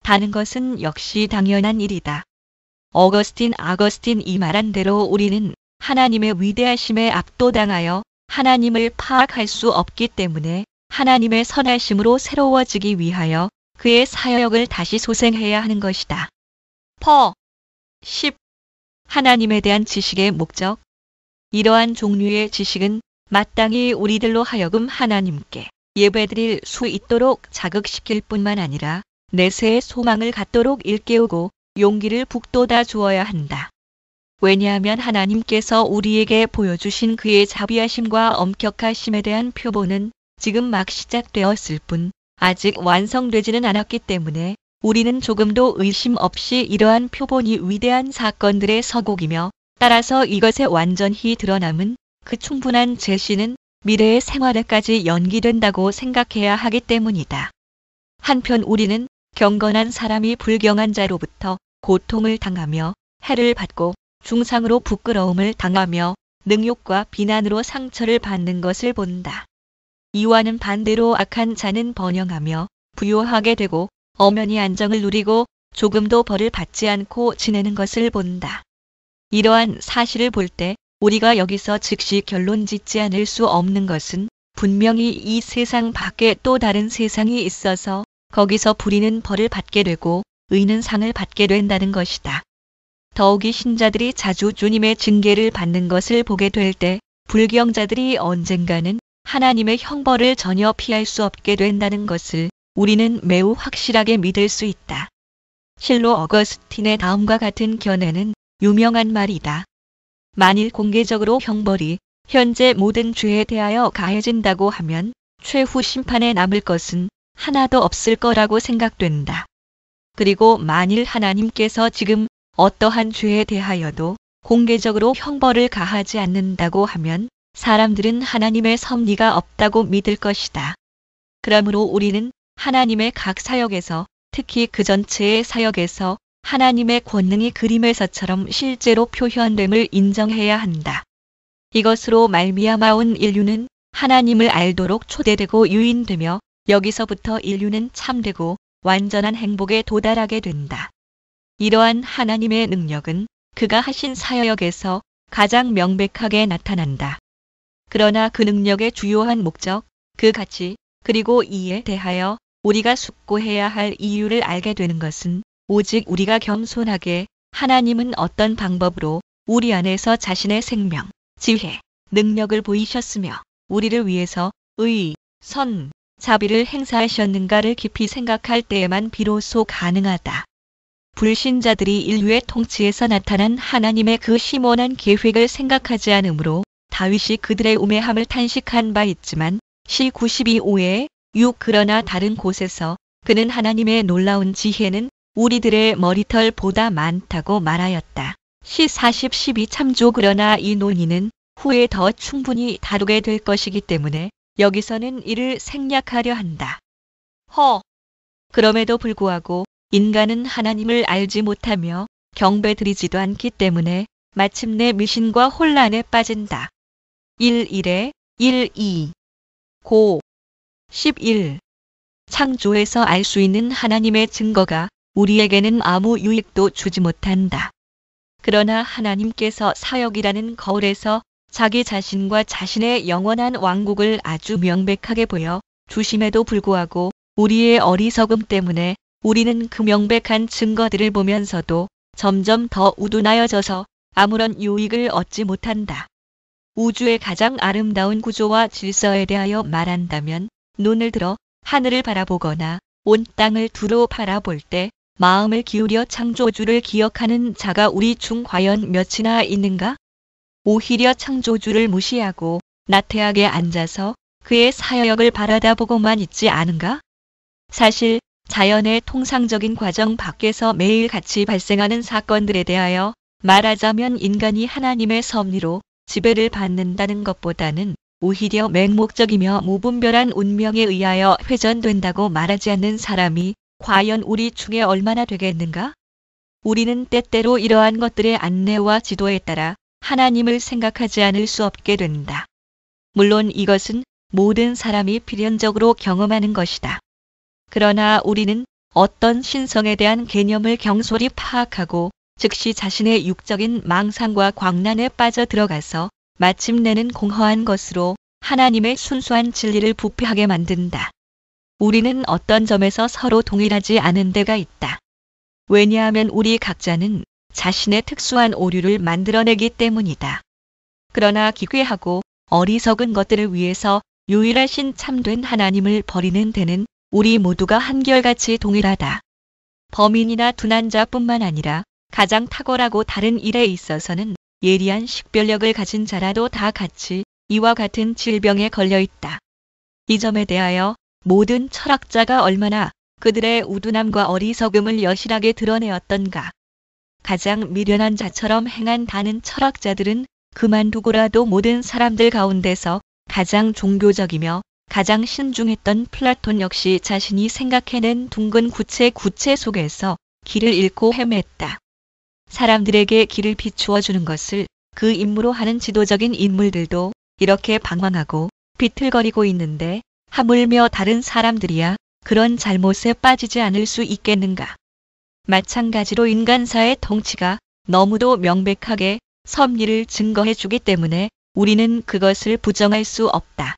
다는 것은 역시 당연한 일이다. 아거스틴이 말한 대로 우리는 하나님의 위대하심에 압도당하여 하나님을 파악할 수 없기 때문에 하나님의 선하심으로 새로워지기 위하여 그의 사역을 다시 소생해야 하는 것이다. 10. 하나님에 대한 지식의 목적. 이러한 종류의 지식은 마땅히 우리들로 하여금 하나님께 예배드릴 수 있도록 자극시킬 뿐만 아니라 내세의 소망을 갖도록 일깨우고 용기를 북돋아 주어야 한다. 왜냐하면 하나님께서 우리에게 보여주신 그의 자비하심과 엄격하심에 대한 표본은 지금 막 시작되었을 뿐 아직 완성되지는 않았기 때문에 우리는 조금도 의심 없이 이러한 표본이 위대한 사건들의 서곡이며 따라서 이것에 완전히 드러남은 그 충분한 제시는 미래의 생활에까지 연기된다고 생각해야 하기 때문이다. 한편 우리는 경건한 사람이 불경한 자로부터 고통을 당하며 해를 받고 중상으로 부끄러움을 당하며 능욕과 비난으로 상처를 받는 것을 본다. 이와는 반대로 악한 자는 번영하며 부요하게 되고 엄연히 안정을 누리고 조금도 벌을 받지 않고 지내는 것을 본다. 이러한 사실을 볼 때 우리가 여기서 즉시 결론 짓지 않을 수 없는 것은 분명히 이 세상 밖에 또 다른 세상이 있어서 거기서 불의는 벌을 받게 되고 의는 상을 받게 된다는 것이다. 더욱이 신자들이 자주 주님의 징계를 받는 것을 보게 될 때 불경자들이 언젠가는 하나님의 형벌을 전혀 피할 수 없게 된다는 것을 우리는 매우 확실하게 믿을 수 있다. 실로 어거스틴의 다음과 같은 견해는 유명한 말이다. 만일 공개적으로 형벌이 현재 모든 죄에 대하여 가해진다고 하면 최후 심판에 남을 것은 하나도 없을 거라고 생각된다. 그리고 만일 하나님께서 지금 어떠한 죄에 대하여도 공개적으로 형벌을 가하지 않는다고 하면 사람들은 하나님의 섭리가 없다고 믿을 것이다. 그러므로 우리는 하나님의 각 사역에서 특히 그 전체의 사역에서 하나님의 권능이 그림에서처럼 실제로 표현됨을 인정해야 한다. 이것으로 말미암아 온 인류는 하나님을 알도록 초대되고 유인되며 여기서부터 인류는 참되고 완전한 행복에 도달하게 된다. 이러한 하나님의 능력은 그가 하신 사역에서 가장 명백하게 나타난다. 그러나 그 능력의 주요한 목적, 그 가치, 그리고 이에 대하여 우리가 숙고해야 할 이유를 알게 되는 것은 오직 우리가 겸손하게 하나님은 어떤 방법으로 우리 안에서 자신의 생명, 지혜, 능력을 보이셨으며 우리를 위해서 의, 선, 자비를 행사하셨는가를 깊이 생각할 때에만 비로소 가능하다. 불신자들이 인류의 통치에서 나타난 하나님의 그 심원한 계획을 생각하지 않으므로 다윗이 그들의 우매함을 탄식한 바 있지만 시 92:5에 6 그러나 다른 곳에서 그는 하나님의 놀라운 지혜는 우리들의 머리털보다 많다고 말하였다. 시 40-12 참조. 그러나 이 논의는 후에 더 충분히 다루게 될 것이기 때문에 여기서는 이를 생략하려 한다. 그럼에도 불구하고 인간은 하나님을 알지 못하며 경배드리지도 않기 때문에 마침내 미신과 혼란에 빠진다. 1.1에 1.2 고 11 창조에서 알 수 있는 하나님의 증거가 우리에게는 아무 유익도 주지 못한다. 그러나 하나님께서 사역이라는 거울에서 자기 자신과 자신의 영원한 왕국을 아주 명백하게 보여 주심에도 불구하고 우리의 어리석음 때문에 우리는 그 명백한 증거들을 보면서도 점점 더 우둔하여져서 아무런 유익을 얻지 못한다. 우주의 가장 아름다운 구조와 질서에 대하여 말한다면 눈을 들어 하늘을 바라보거나 온 땅을 두루 바라볼 때 마음을 기울여 창조주를 기억하는 자가 우리 중 과연 몇이나 있는가? 오히려 창조주를 무시하고 나태하게 앉아서 그의 사역을 바라다보고만 있지 않은가? 사실 자연의 통상적인 과정 밖에서 매일같이 발생하는 사건들에 대하여 말하자면 인간이 하나님의 섭리로 지배를 받는다는 것보다는 오히려 맹목적이며 무분별한 운명에 의하여 회전된다고 말하지 않는 사람이 과연 우리 중에 얼마나 되겠는가? 우리는 때때로 이러한 것들의 안내와 지도에 따라 하나님을 생각하지 않을 수 없게 된다. 물론 이것은 모든 사람이 필연적으로 경험하는 것이다. 그러나 우리는 어떤 신성에 대한 개념을 경솔히 파악하고 즉시 자신의 육적인 망상과 광란에 빠져 들어가서 마침내는 공허한 것으로 하나님의 순수한 진리를 부패하게 만든다. 우리는 어떤 점에서 서로 동일하지 않은 데가 있다. 왜냐하면 우리 각자는 자신의 특수한 오류를 만들어내기 때문이다. 그러나 기괴하고 어리석은 것들을 위해서 유일하신 참된 하나님을 버리는 데는 우리 모두가 한결같이 동일하다. 범인이나 둔한 자뿐만 아니라 가장 탁월하고 다른 일에 있어서는 예리한 식별력을 가진 자라도 다 같이 이와 같은 질병에 걸려 있다. 이 점에 대하여 모든 철학자가 얼마나 그들의 우둔함과 어리석음을 여실하게 드러내었던가. 가장 미련한 자처럼 행한다는 철학자들은 그만두고라도 모든 사람들 가운데서 가장 종교적이며 가장 신중했던 플라톤 역시 자신이 생각해낸 둥근 구체 속에서 길을 잃고 헤맸다. 사람들에게 길을 비추어 주는 것을 그 임무로 하는 지도적인 인물들도 이렇게 방황하고 비틀거리고 있는데 하물며 다른 사람들이야 그런 잘못에 빠지지 않을 수 있겠는가. 마찬가지로 인간사의 통치가 너무도 명백하게 섭리를 증거해 주기 때문에 우리는 그것을 부정할 수 없다.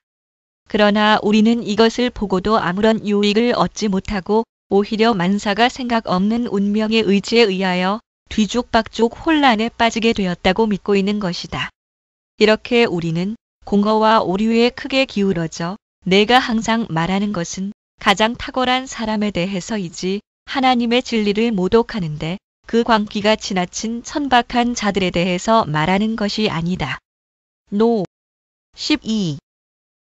그러나 우리는 이것을 보고도 아무런 유익을 얻지 못하고 오히려 만사가 생각 없는 운명의 의지에 의하여 뒤죽박죽 혼란에 빠지게 되었다고 믿고 있는 것이다. 이렇게 우리는 공허와 오류에 크게 기울어져 내가 항상 말하는 것은 가장 탁월한 사람에 대해서이지 하나님의 진리를 모독하는데 그 광기가 지나친 천박한 자들에 대해서 말하는 것이 아니다. 노. 12.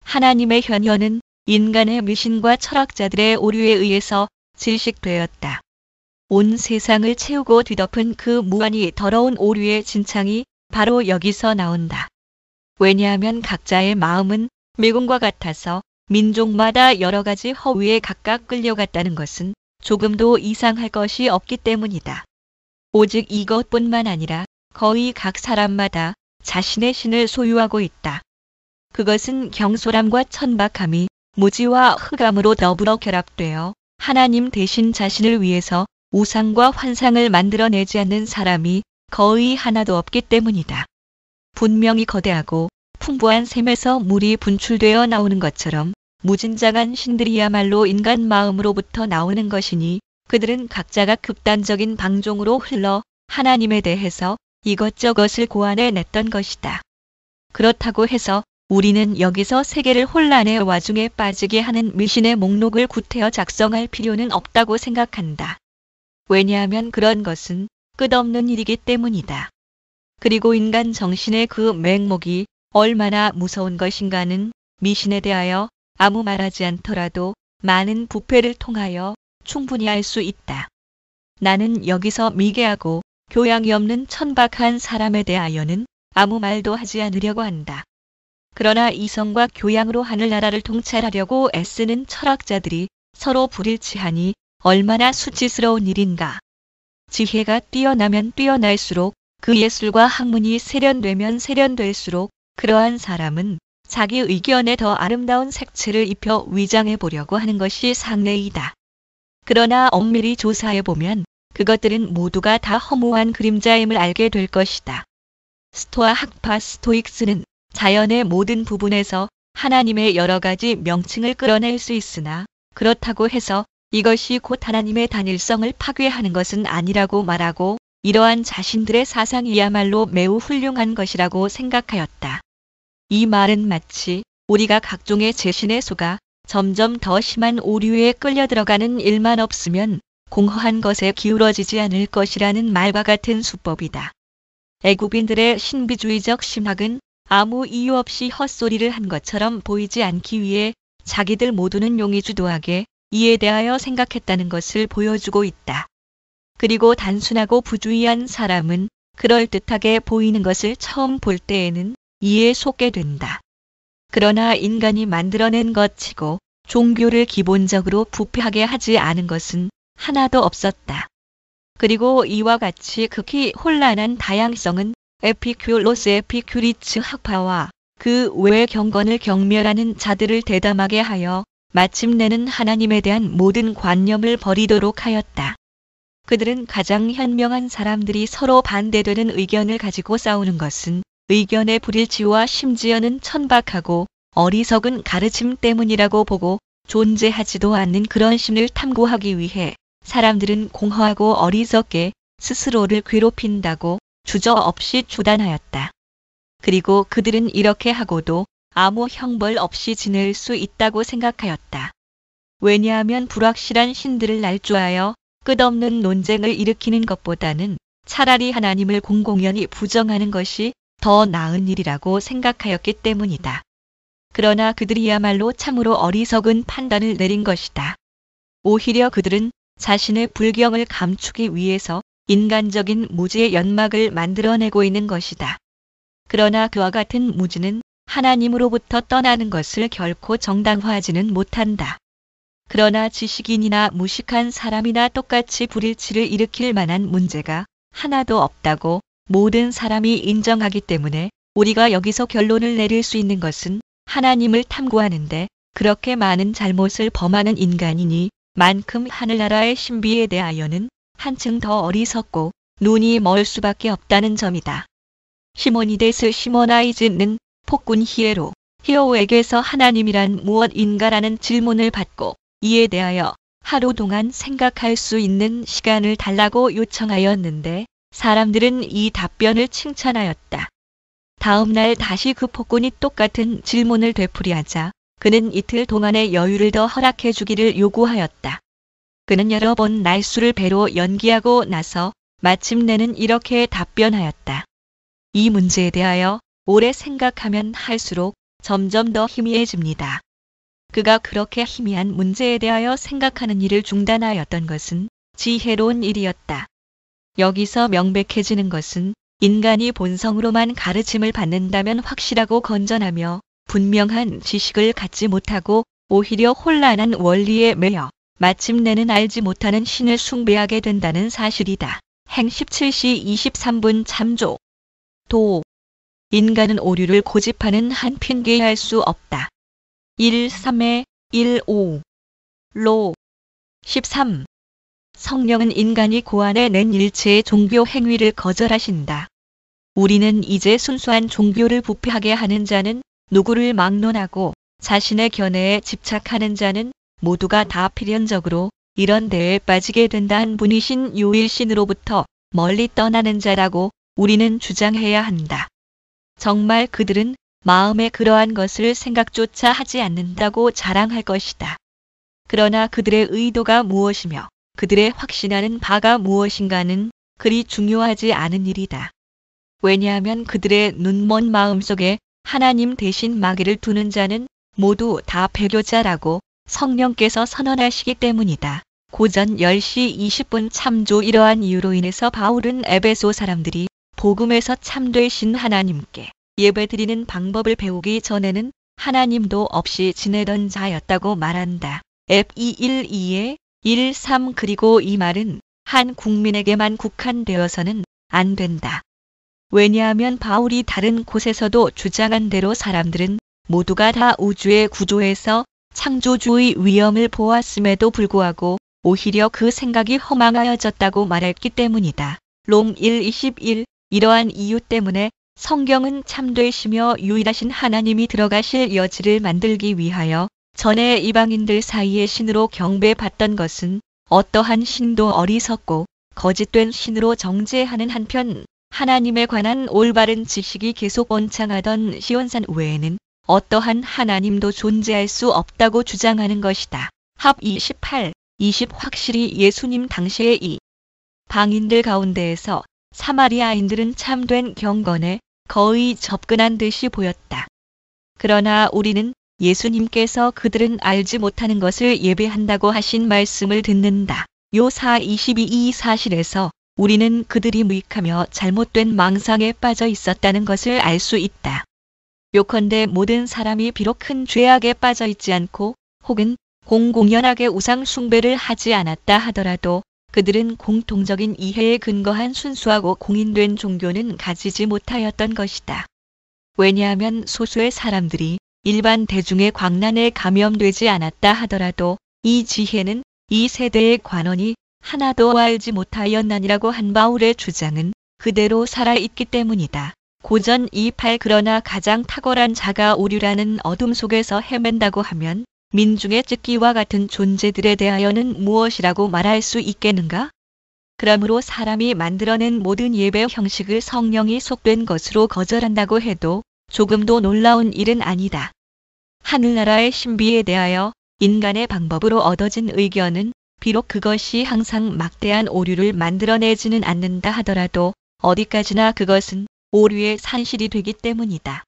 하나님의 현현은 인간의 미신과 철학자들의 오류에 의해서 질식되었다. 온 세상을 채우고 뒤덮은 그 무한히 더러운 오류의 진창이 바로 여기서 나온다. 왜냐하면 각자의 마음은 미궁과 같아서 민족마다 여러 가지 허위에 각각 끌려갔다는 것은 조금도 이상할 것이 없기 때문이다. 오직 이것뿐만 아니라 거의 각 사람마다 자신의 신을 소유하고 있다. 그것은 경솔함과 천박함이 무지와 흑암으로 더불어 결합되어 하나님 대신 자신을 위해서 우상과 환상을 만들어내지 않는 사람이 거의 하나도 없기 때문이다. 분명히 거대하고 풍부한 샘에서 물이 분출되어 나오는 것처럼 무진장한 신들이야말로 인간 마음으로부터 나오는 것이니 그들은 각자가 극단적인 방종으로 흘러 하나님에 대해서 이것저것을 고안해냈던 것이다. 그렇다고 해서 우리는 여기서 세계를 혼란의 와중에 빠지게 하는 미신의 목록을 구태여 작성할 필요는 없다고 생각한다. 왜냐하면 그런 것은 끝없는 일이기 때문이다. 그리고 인간 정신의 그 맹목이 얼마나 무서운 것인가는 미신에 대하여 아무 말하지 않더라도 많은 부패를 통하여 충분히 알 수 있다. 나는 여기서 미개하고 교양이 없는 천박한 사람에 대하여는 아무 말도 하지 않으려고 한다. 그러나 이성과 교양으로 하늘나라를 통찰하려고 애쓰는 철학자들이 서로 불일치하니 얼마나 수치스러운 일인가. 지혜가 뛰어나면 뛰어날수록 그 예술과 학문이 세련되면 세련될수록 그러한 사람은 자기 의견에 더 아름다운 색채를 입혀 위장해 보려고 하는 것이 상례이다. 그러나 엄밀히 조사해보면 그것들은 모두가 다 허무한 그림자임을 알게 될 것이다. 스토아 학파 스토익스는 자연의 모든 부분에서 하나님의 여러 가지 명칭을 끌어낼 수 있으나 그렇다고 해서 이것이 곧 하나님의 단일성을 파괴하는 것은 아니라고 말하고 이러한 자신들의 사상이야말로 매우 훌륭한 것이라고 생각하였다. 이 말은 마치 우리가 각종의 재신에 속아 점점 더 심한 오류에 끌려 들어가는 일만 없으면 공허한 것에 기울어지지 않을 것이라는 말과 같은 수법이다. 애굽인들의 신비주의적 심학은 아무 이유 없이 헛소리를 한 것처럼 보이지 않기 위해 자기들 모두는 용의주도하게 이에 대하여 생각했다는 것을 보여주고 있다. 그리고 단순하고 부주의한 사람은 그럴듯하게 보이는 것을 처음 볼 때에는 이에 속게 된다. 그러나 인간이 만들어낸 것치고 종교를 기본적으로 부패하게 하지 않은 것은 하나도 없었다. 그리고 이와 같이 극히 혼란한 다양성은 에피큐로스 에피큐리츠 학파와 그 외의 경건을 경멸하는 자들을 대담하게 하여 마침내는 하나님에 대한 모든 관념을 버리도록 하였다. 그들은 가장 현명한 사람들이 서로 반대되는 의견을 가지고 싸우는 것은 의견의 불일치와 심지어는 천박하고 어리석은 가르침 때문이라고 보고 존재하지도 않는 그런 신을 탐구하기 위해 사람들은 공허하고 어리석게 스스로를 괴롭힌다고 주저없이 주단하였다. 그리고 그들은 이렇게 하고도 아무 형벌 없이 지낼 수 있다고 생각하였다. 왜냐하면 불확실한 신들을 날조하여 끝없는 논쟁을 일으키는 것보다는 차라리 하나님을 공공연히 부정하는 것이 더 나은 일이라고 생각하였기 때문이다. 그러나 그들이야말로 참으로 어리석은 판단을 내린 것이다. 오히려 그들은 자신의 불경을 감추기 위해서 인간적인 무지의 연막을 만들어내고 있는 것이다. 그러나 그와 같은 무지는 하나님으로부터 떠나는 것을 결코 정당화하지는 못한다. 그러나 지식인이나 무식한 사람이나 똑같이 불일치를 일으킬 만한 문제가 하나도 없다고 모든 사람이 인정하기 때문에 우리가 여기서 결론을 내릴 수 있는 것은 하나님을 탐구하는데 그렇게 많은 잘못을 범하는 인간이니 만큼 하늘나라의 신비에 대하여는 한층 더 어리석고 눈이 멀 수밖에 없다는 점이다. 시모니데스 시모나이즈는 폭군 히에로에게서 하나님이란 무엇인가라는 질문을 받고 이에 대하여 하루 동안 생각할 수 있는 시간을 달라고 요청하였는데 사람들은 이 답변을 칭찬하였다. 다음 날 다시 그 폭군이 똑같은 질문을 되풀이하자 그는 이틀 동안의 여유를 더 허락해 주기를 요구하였다. 그는 여러 번 날수를 배로 연기하고 나서 마침내는 이렇게 답변하였다. 이 문제에 대하여 오래 생각하면 할수록 점점 더 희미해집니다. 그가 그렇게 희미한 문제에 대하여 생각하는 일을 중단하였던 것은 지혜로운 일이었다. 여기서 명백해지는 것은 인간이 본성으로만 가르침을 받는다면 확실하고 건전하며 분명한 지식을 갖지 못하고 오히려 혼란한 원리에 매여 마침내는 알지 못하는 신을 숭배하게 된다는 사실이다. 행 17시 23분 참조. 도. 인간은 오류를 고집하는 한 핑계할 수 없다. 1.3에 1.5. 로. 13. 성령은 인간이 고안해 낸 일체의 종교 행위를 거절하신다. 우리는 이제 순수한 종교를 부패하게 하는 자는 누구를 막론하고 자신의 견해에 집착하는 자는 모두가 다 필연적으로 이런 데에 빠지게 된다는 분이신 유일신으로부터 멀리 떠나는 자라고 우리는 주장해야 한다. 정말 그들은 마음에 그러한 것을 생각조차 하지 않는다고 자랑할 것이다. 그러나 그들의 의도가 무엇이며 그들의 확신하는 바가 무엇인가는 그리 중요하지 않은 일이다. 왜냐하면 그들의 눈먼 마음속에 하나님 대신 마귀를 두는 자는 모두 다 배교자라고 성령께서 선언하시기 때문이다. 고전 10시 20분 참조. 이러한 이유로 인해서 바울은 에베소 사람들이 복음에서 참되신 하나님께 예배드리는 방법을 배우기 전에는 하나님도 없이 지내던 자였다고 말한다. F212에 13. 그리고 이 말은 한 국민에게만 국한되어서는 안 된다. 왜냐하면 바울이 다른 곳에서도 주장한 대로 사람들은 모두가 다 우주의 구조에서 창조주의 위엄을 보았음에도 불구하고 오히려 그 생각이 허망하여졌다고 말했기 때문이다. 롬 1:21. 이러한 이유 때문에 성경은 참되시며 유일하신 하나님이 들어가실 여지를 만들기 위하여 전에 이방인들 사이에 신으로 경배받던 것은 어떠한 신도 어리석고 거짓된 신으로 정죄하는 한편 하나님에 관한 올바른 지식이 계속 원창하던 시온산 외에는 어떠한 하나님도 존재할 수 없다고 주장하는 것이다. 합 28, 20. 확실히 예수님 당시의 이 방인들 가운데에서 사마리아인들은 참된 경건에 거의 접근한 듯이 보였다. 그러나 우리는 예수님께서 그들은 알지 못하는 것을 예배한다고 하신 말씀을 듣는다. 요사 22. 이 사실에서 우리는 그들이 무익하며 잘못된 망상에 빠져 있었다는 것을 알 수 있다. 요컨대 모든 사람이 비록 큰 죄악에 빠져 있지 않고 혹은 공공연하게 우상 숭배를 하지 않았다 하더라도 그들은 공통적인 이해에 근거한 순수하고 공인된 종교는 가지지 못하였던 것이다. 왜냐하면 소수의 사람들이 일반 대중의 광란에 감염되지 않았다 하더라도 이 지혜는 이 세대의 관원이 하나도 알지 못하였나니라고 한 바울의 주장은 그대로 살아있기 때문이다. 고전 28. 그러나 가장 탁월한 자가 오류라는 어둠 속에서 헤맨다고 하면 민중의 찢기와 같은 존재들에 대하여는 무엇이라고 말할 수 있겠는가? 그러므로 사람이 만들어낸 모든 예배 형식을 성령이 속된 것으로 거절한다고 해도 조금도 놀라운 일은 아니다. 하늘나라의 신비에 대하여 인간의 방법으로 얻어진 의견은 비록 그것이 항상 막대한 오류를 만들어내지는 않는다 하더라도 어디까지나 그것은 오류의 산실이 되기 때문이다.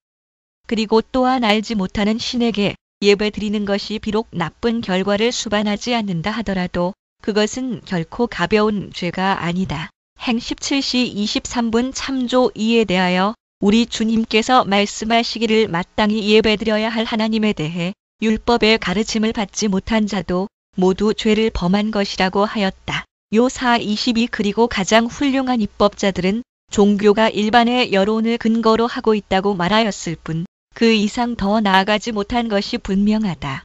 그리고 또한 알지 못하는 신에게 예배드리는 것이 비록 나쁜 결과를 수반하지 않는다 하더라도 그것은 결코 가벼운 죄가 아니다. 행 17시 23분 참조. 이에 대하여 우리 주님께서 말씀하시기를 마땅히 예배드려야 할 하나님에 대해 율법의 가르침을 받지 못한 자도 모두 죄를 범한 것이라고 하였다. 요사 22. 그리고 가장 훌륭한 입법자들은 종교가 일반의 여론을 근거로 하고 있다고 말하였을 뿐 그 이상 더 나아가지 못한 것이 분명하다.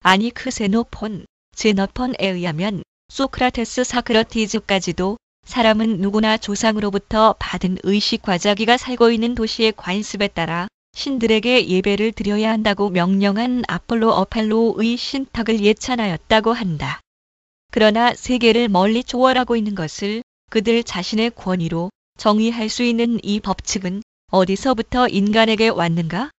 아니 크세노폰, 제너펀에 의하면 소크라테스 사크러티즈까지도 사람은 누구나 조상으로부터 받은 의식 과자기가 살고 있는 도시의 관습에 따라 신들에게 예배를 드려야 한다고 명령한 아폴로 어팔로의 신탁을 예찬하였다고 한다. 그러나 세계를 멀리 초월하고 있는 것을 그들 자신의 권위로 정의할 수 있는 이 법칙은 어디서부터 인간에게 왔는가?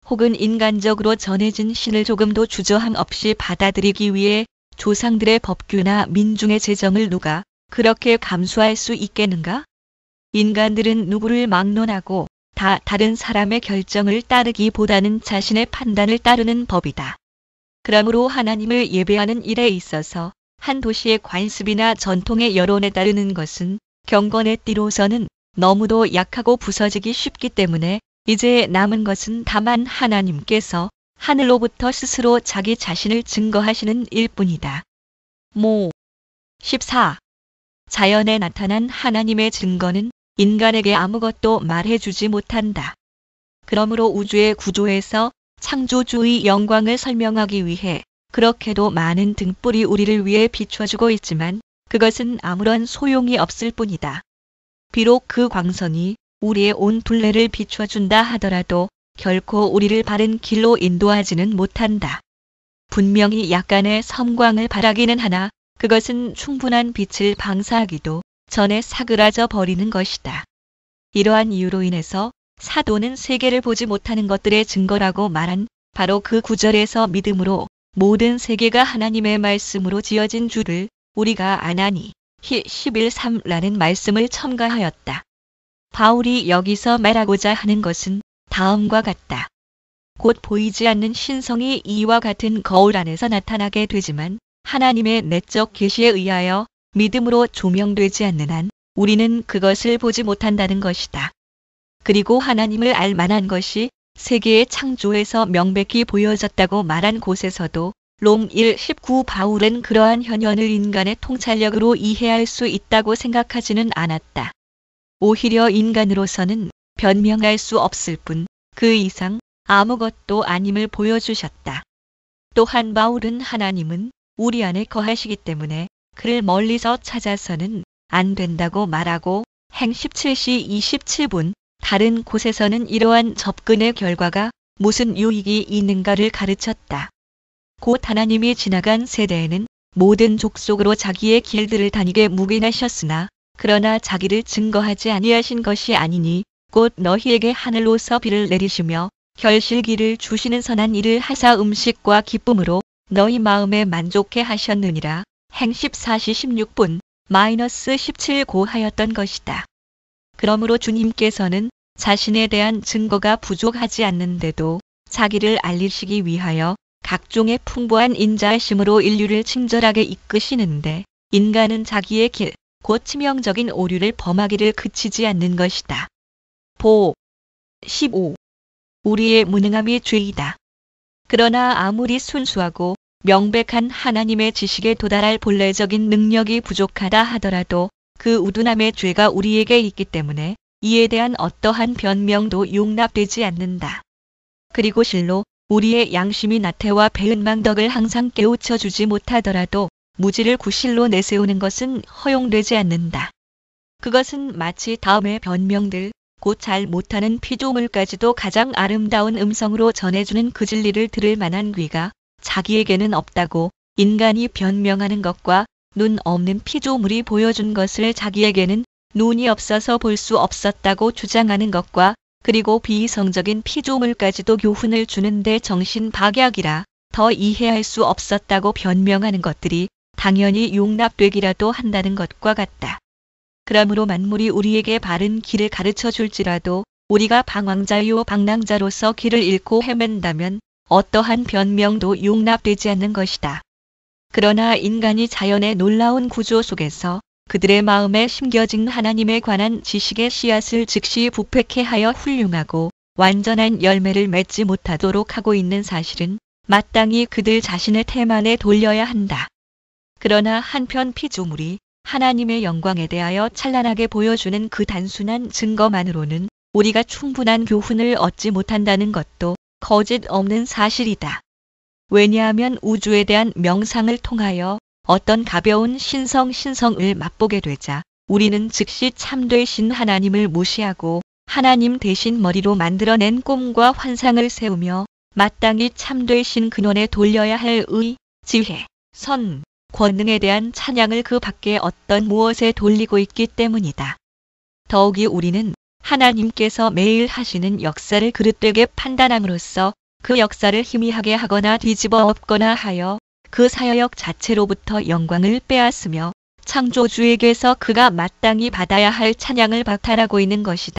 혹은 인간적으로 전해진 신을 조금도 주저함 없이 받아들이기 위해 조상들의 법규나 민중의 재정을 누가 그렇게 감수할 수 있겠는가? 인간들은 누구를 막론하고 다 다른 사람의 결정을 따르기보다는 자신의 판단을 따르는 법이다. 그러므로 하나님을 예배하는 일에 있어서 한 도시의 관습이나 전통의 여론에 따르는 것은 경건의 띠로서는 너무도 약하고 부서지기 쉽기 때문에 이제 남은 것은 다만 하나님께서 하늘로부터 스스로 자기 자신을 증거하시는 일뿐이다. 모 14. 자연에 나타난 하나님의 증거는 인간에게 아무것도 말해주지 못한다. 그러므로 우주의 구조에서 창조주의 영광을 설명하기 위해 그렇게도 많은 등불이 우리를 위해 비춰주고 있지만 그것은 아무런 소용이 없을 뿐이다. 비록 그 광선이 우리의 온 둘레를 비춰준다 하더라도 결코 우리를 바른 길로 인도하지는 못한다. 분명히 약간의 섬광을 발하기는 하나 그것은 충분한 빛을 방사하기도 전에 사그라져 버리는 것이다. 이러한 이유로 인해서 사도는 세계를 보지 못하는 것들의 증거라고 말한 바로 그 구절에서 믿음으로 모든 세계가 하나님의 말씀으로 지어진 줄을 우리가 아나니 히 11:3라는 말씀을 첨가하였다. 바울이 여기서 말하고자 하는 것은 다음과 같다. 곧 보이지 않는 신성이 이와 같은 거울 안에서 나타나게 되지만 하나님의 내적 계시에 의하여 믿음으로 조명되지 않는 한 우리는 그것을 보지 못한다는 것이다. 그리고 하나님을 알 만한 것이 세계의 창조에서 명백히 보여졌다고 말한 곳에서도 롬 1:19 바울은 그러한 현현을 인간의 통찰력으로 이해할 수 있다고 생각하지는 않았다. 오히려 인간으로서는 변명할 수 없을 뿐 그 이상 아무것도 아님을 보여주셨다. 또한 바울은 하나님은 우리 안에 거하시기 때문에 그를 멀리서 찾아서는 안 된다고 말하고 행 17시 27분 다른 곳에서는 이러한 접근의 결과가 무슨 유익이 있는가를 가르쳤다. 곧 하나님이 지나간 세대에는 모든 족속으로 자기의 길들을 다니게 묵인하셨으나 그러나 자기를 증거하지 아니하신 것이 아니니 곧 너희에게 하늘로서 비를 내리시며 결실기를 주시는 선한 일을 하사 음식과 기쁨으로 너희 마음에 만족해 하셨느니라. 행 14시 16분 -17 고하였던 것이다. 그러므로 주님께서는 자신에 대한 증거가 부족하지 않는데도 자기를 알리시기 위하여 각종의 풍부한 인자하심으로 인류를 친절하게 이끄시는데 인간은 자기의 길, 곧 치명적인 오류를 범하기를 그치지 않는 것이다. 보 15. 우리의 무능함이 죄이다. 그러나 아무리 순수하고 명백한 하나님의 지식에 도달할 본래적인 능력이 부족하다 하더라도 그 우둔함의 죄가 우리에게 있기 때문에 이에 대한 어떠한 변명도 용납되지 않는다. 그리고 실로 우리의 양심이 나태와 배은망덕을 항상 깨우쳐 주지 못하더라도 무지를 구실로 내세우는 것은 허용되지 않는다. 그것은 마치 다음의 변명들, 곧 잘 못하는 피조물까지도 가장 아름다운 음성으로 전해주는 그 진리를 들을 만한 귀가 자기에게는 없다고 인간이 변명하는 것과 눈 없는 피조물이 보여준 것을 자기에게는 눈이 없어서 볼 수 없었다고 주장하는 것과 그리고 비이성적인 피조물까지도 교훈을 주는데 정신박약이라 더 이해할 수 없었다고 변명하는 것들이 당연히 용납되기라도 한다는 것과 같다. 그러므로 만물이 우리에게 바른 길을 가르쳐 줄지라도 우리가 방황자요 방랑자로서 길을 잃고 헤맨다면 어떠한 변명도 용납되지 않는 것이다. 그러나 인간이 자연의 놀라운 구조 속에서 그들의 마음에 심겨진 하나님에 관한 지식의 씨앗을 즉시 부패케 하여 훌륭하고 완전한 열매를 맺지 못하도록 하고 있는 사실은 마땅히 그들 자신의 태만에 돌려야 한다. 그러나 한편 피조물이 하나님의 영광에 대하여 찬란하게 보여주는 그 단순한 증거만으로는 우리가 충분한 교훈을 얻지 못한다는 것도 거짓 없는 사실이다. 왜냐하면 우주에 대한 명상을 통하여 어떤 가벼운 신성을 맛보게 되자 우리는 즉시 참되신 하나님을 무시하고 하나님 대신 머리로 만들어낸 꿈과 환상을 세우며 마땅히 참되신 근원에 돌려야 할 의, 지혜, 선, 권능에 대한 찬양을 그 밖에 어떤 무엇에 돌리고 있기 때문이다. 더욱이 우리는 하나님께서 매일 하시는 역사를 그릇되게 판단함으로써 그 역사를 희미하게 하거나 뒤집어 엎거나 하여 그 사역 자체로부터 영광을 빼앗으며 창조주에게서 그가 마땅히 받아야 할 찬양을 박탈하고 있는 것이다.